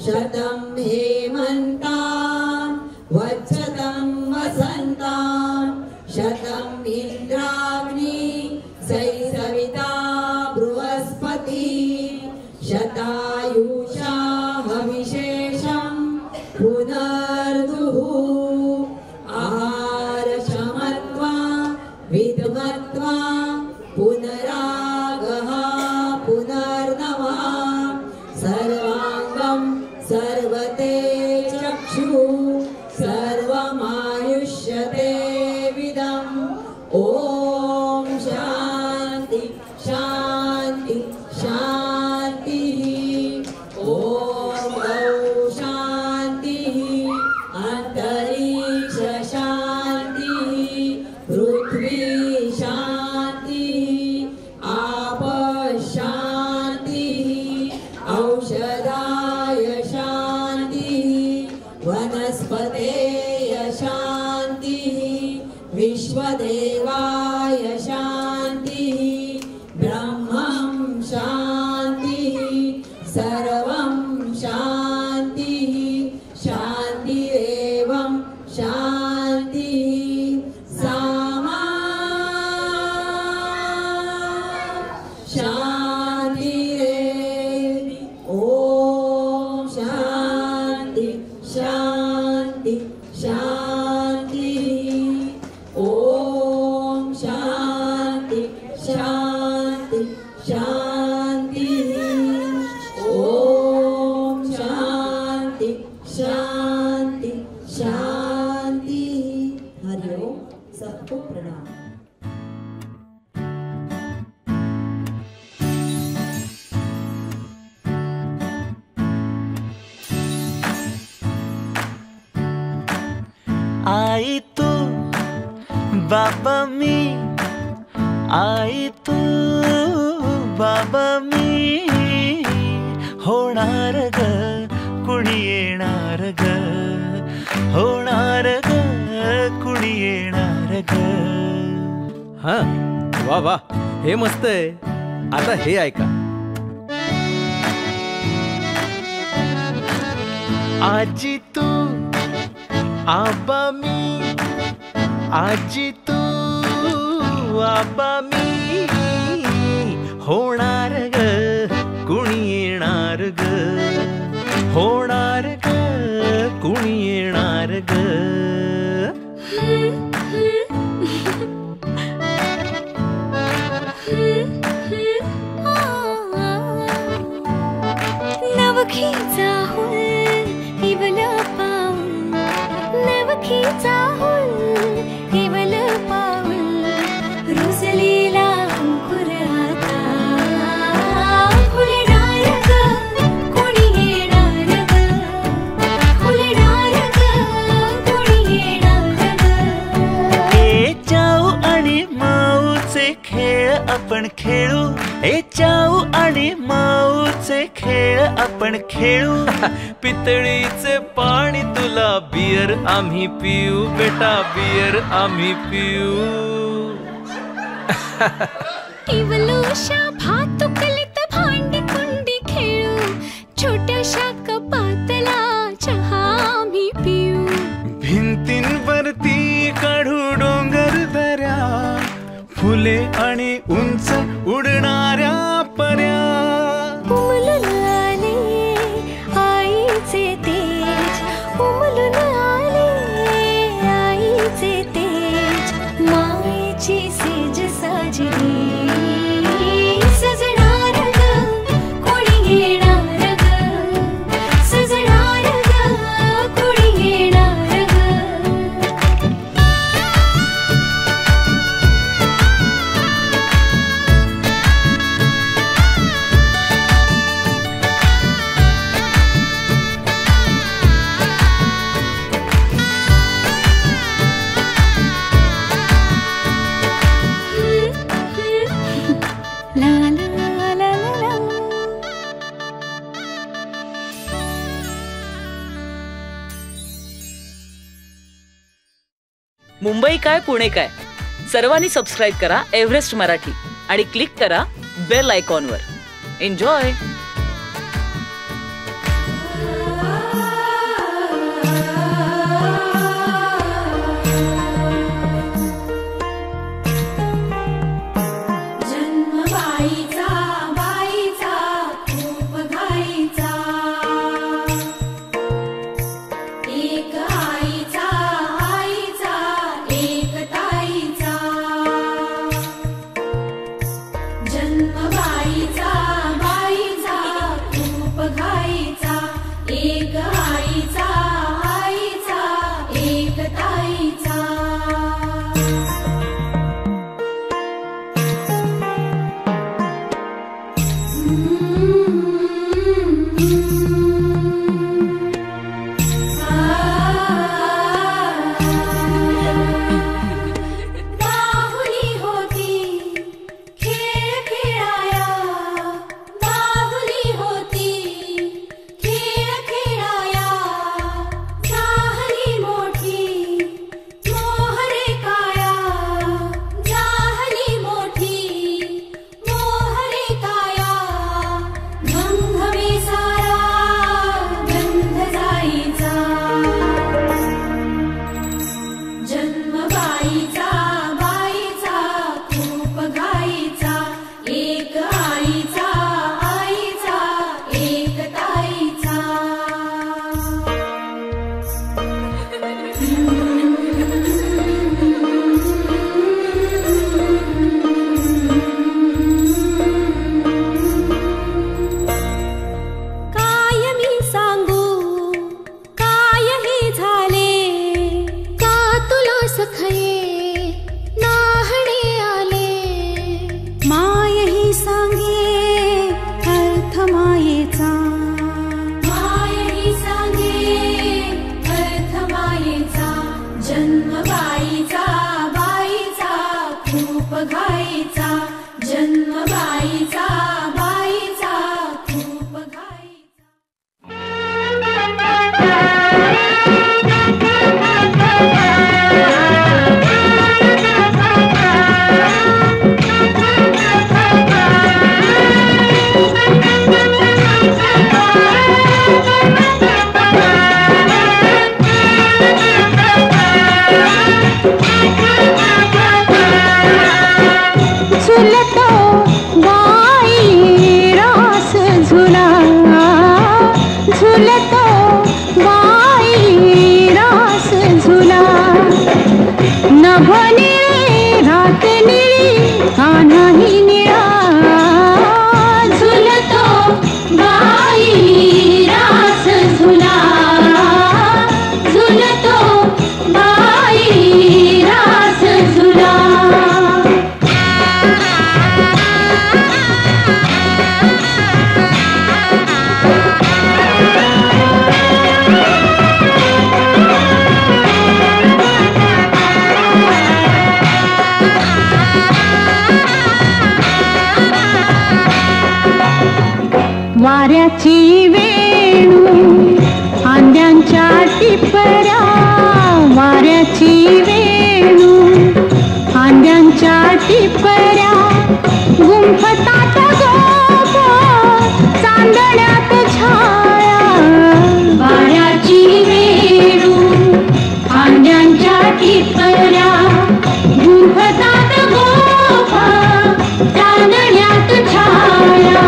शतं हेमन्तान् वत्सतं वसन्तान् शतं इन्द्राग्नि सविता बृहस्पतिः शतायुषा हविशेषं पुनर्दुः। आहारशमत्वा विद्मत्वा पुनरागः पुनर्नवः सर्वाङ्गं सर्वते चक्षुः सर्वमायुष्यते विदम्। ॐ शान्ति शान्ति शान्तिः। ॐ गौ शान्तिः अन्तरिक्ष शान्तिः पृथ्वी शान्तिः आप शान्तिः औषधाय शान्तिः वनस्पतेय शान्तिः विश्वदेवाय शान्तिः ब्रह्मं शान्तिः सर्वं शान्तिः शान्तिरेवं शान्तिः सामा शान्तिरेवि। ॐ शान्ति शान्ति शान्तिः। ॐ शान्ति शान्ति शान्तिः। ॐ शान्ति शान्ति शान्तिः। हरि ओम। सबको प्रणाम। आई तू बाबा मी आई तू बाबा मी होणार ग कुणी येणार ग होणार ग कुणी येणार ग। हा वा वा हे मस्त आहे. आता हे ऐका. आजी तू आबा मी आजी तू आबा मी होणार ग कुणी येणार ग होणार ग कुणी येणार ग। नवखीचा हुल इवल पाऊल नवखीचा हुल इवल पाऊल रुसलेला अंकुर आता फुलणार ग कोणी येणार ग फुलणार ग कोणी येणार ग। ए चाऊ आणि माऊचे खेळ आपण खेळू ए चाऊ आणि माऊचे आमचे खेळ आपण खेळू. पितळीचे पाणी तुला, बियर आम्ही पिऊ बेटा, बियर आम्ही पिऊ. इवलूशा भातुकलीत भांडी कुंडी खेळू. छोट्याशा कपातला चहा आम्ही पिऊ. भिंतींवरती काढू डोंगर दऱ्या, फुले आणि उंच उडणाऱ्या पर्या. उमलून आले आईचे तेज, उमलून आले आईचे तेज. मायेची सेज साजली सजणार ग, कोणी येणार ग. सजणार ग, कोणी येणार ग. ला ला ला ला. मुंबई काय पुणे काय, सर्वांनी सबस्क्राईब करा एव्हरेस्ट मराठी आणि क्लिक करा बेल आयकॉनवर. एन्जॉय. जन्म बाईचा बाईचा खूप घाईचा. एक आईचा आईचा एक ताईचा. जन्म बाईचा बाईचा खूप घाईचा. एक आईचा आईचा एक ताईचा. बाहुली होती खेळ खेळाया. बाहुली होती खेळ खेळाया. झाली मोठी मोहरे काया. झाली मोठी मोहरे काया. गंध बेसारा गंध जाईचा. जन्म बाईचा बाईचा खूप घाईचा. एक आईचा आईचा एक ताईचा. काय मी सांगू काय हे झाले. का तुला सखये नाहणे आले. माय ही सांगे अर्थ मायेचा. माय ही सांगे अर्थ मायेचा. जन्म बाईचा बाईचा खूप घाईचा. जन्म बाईचा बाईचा खूप घाईचा. झुलतो बाई रास झुला. झुलतो बाई रास झुला. नभ निळे रात निळी कान्हाही निळा. झुलतो बाई रास झुला. झुलतो बाई रास झुला. वाऱ्याची वेणू फांद्यांच्या टिपऱ्या, वाऱ्याची वेणू फांद्यांच्या टिपऱ्या, गुंफतात गोप चांदण्यात छाया. वाऱ्याची वेणू फांद्यांच्या टिपऱ्या, गुंफतात गोप चांदण्यात छाया.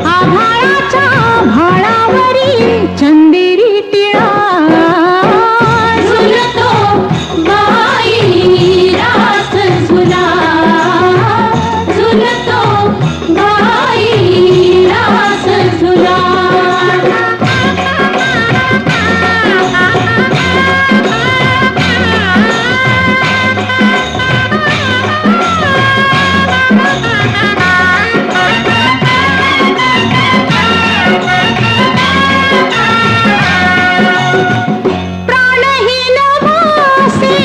आभाळाच्या भाळावरी चंदेरी टिळा, झुलतो बाई रास झुला, झुलतो बाई रास झुला. प्राणहीन भासे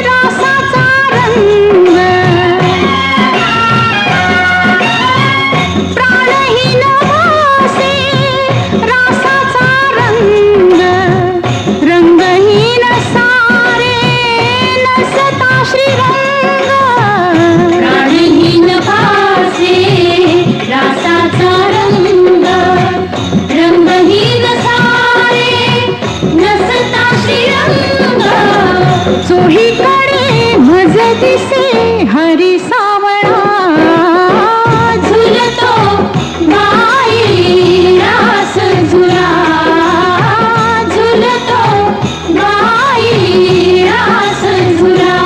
रासाचा रंग, प्राणहीन भासे रासाचा रंग, रंगहीन सारे नसता श्रीरंग. प्राणहीन भासे रासाचा रंग, रंगहीन सारे नसता श्रीरंग. चोहीकडे भज दिसे हरी सावळा, झुलतो बाई रास झुला, झुलतो बाई रास झुला.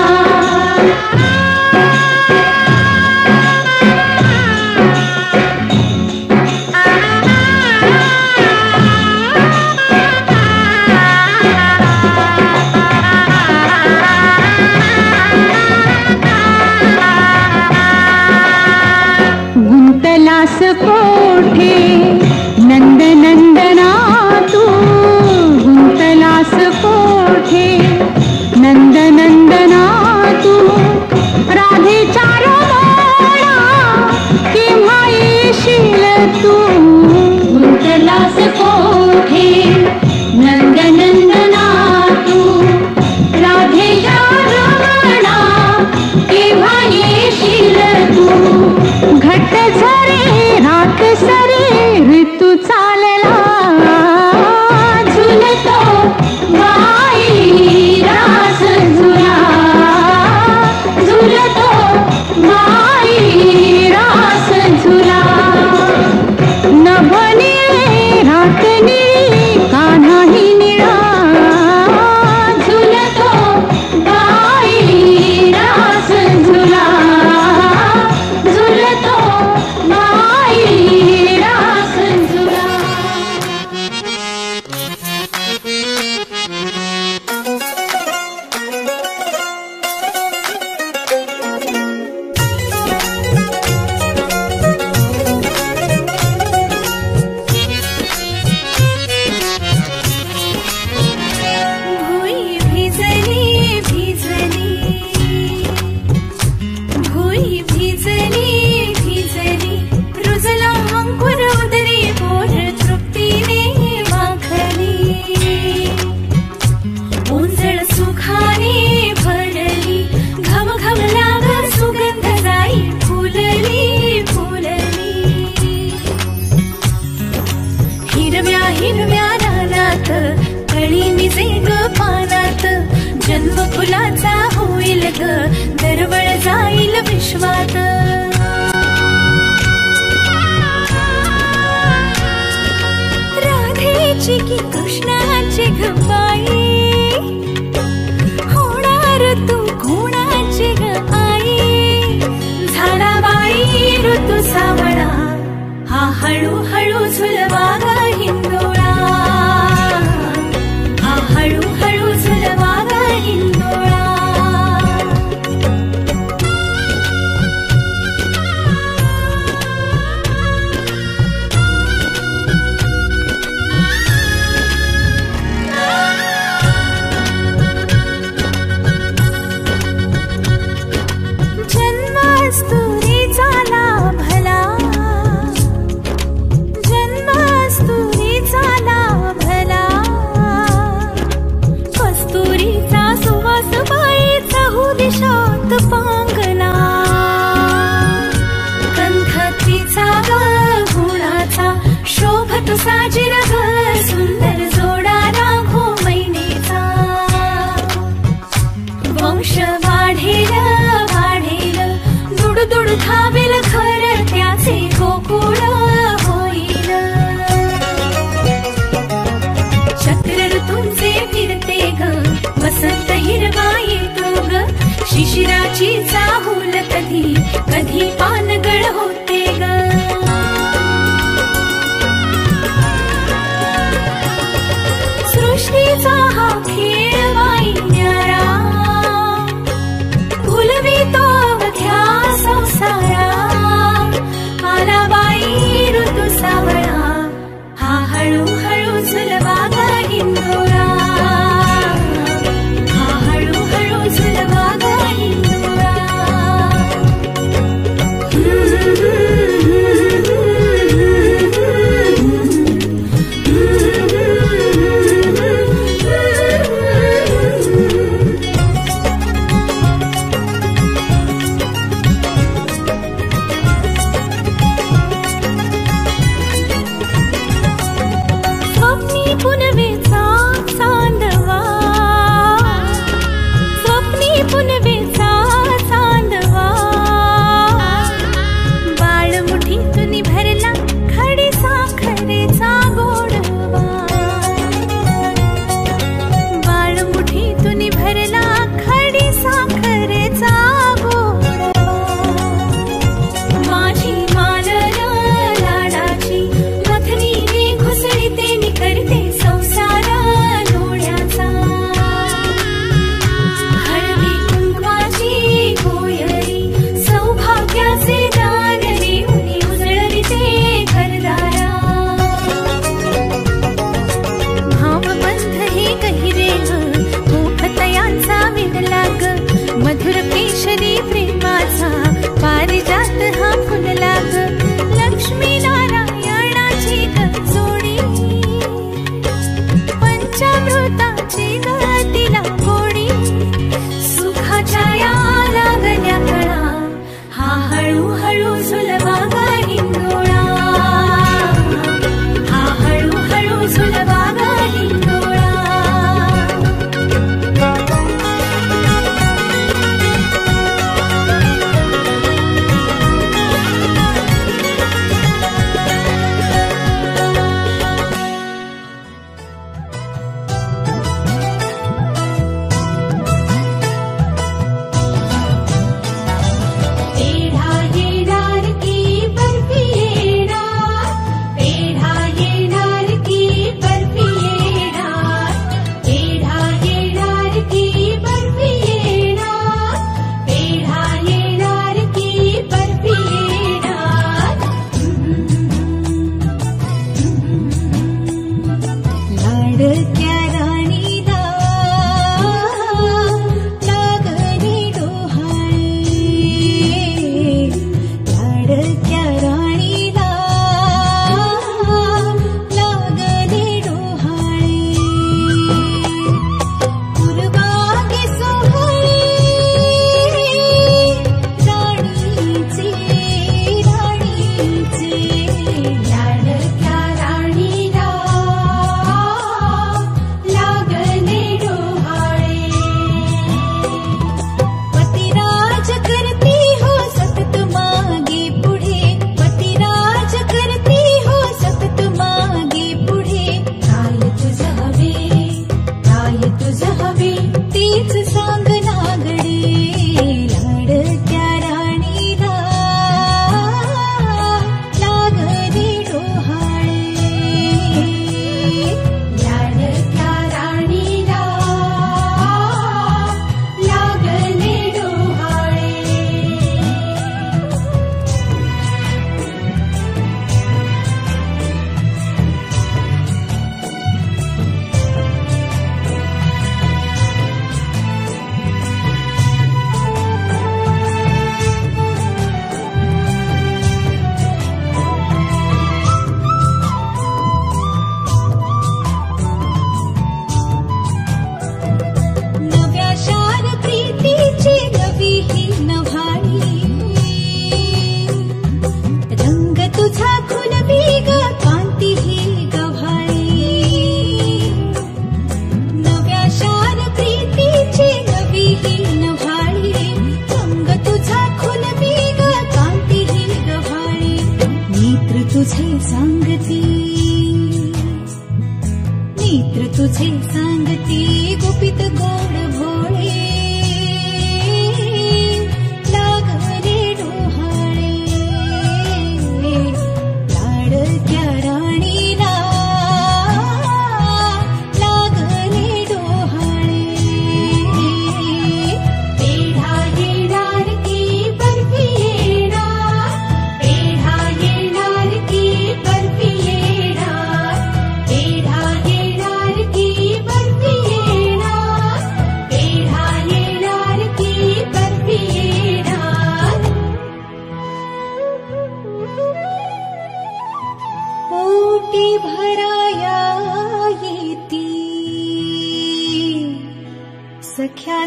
गुंतलास कोठे नंदनंदना तू, गुंतलास कोठे नंदनंदना तू. राधेच्या रमणा केव्हा येशील तू, गुंतलास कोठे नंदनंदना तू. राधेच्या रमणा केव्हा येशील तू. घट झरे रात सरे ऋतू चालला, झुलतो बाई रास झुला, झुलतो बाई रास झुला. नभनिळे रात निळी कान्हाही निळा, झुलतो बाई रास झुला, झुलतो बाई रास झुला. भुई भिजली भिजली, भुई भिजली भिजली, रुजला अंकुर उदरी बोर तृप्तीने माखली. उंजळ सुखाने भरली, घम घम लाग सुगंध जाई फुलली फुलली. हिरव्या हिरव्या रानात कळी निजे ग पानात, जन्म फुलाचा होईल ग दरवळ जाईल विश्वात. राधेची की कृष्णाची ग बाई, होणार तू कोणाची ग आई. झाला बाई ऋतू सावळा, हा हळू हळू झुलवा ग हिंदोळा, हा हळू हळू झुलवा ग हिंदोळा. जन्मास्तुरीचा लाभला, जन्मा फूल कधी कधी पानगळ होते ग. सृष्टीचा हा खेळ बाई न्यारा, फुलवितो अवघ्या संसारा. आला बाई ऋतू सावळा, हा हळूहळू झुलवा ग हिंदोरा, हा हळूहळू झुलवा ग हिंदोरा.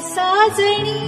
साजणी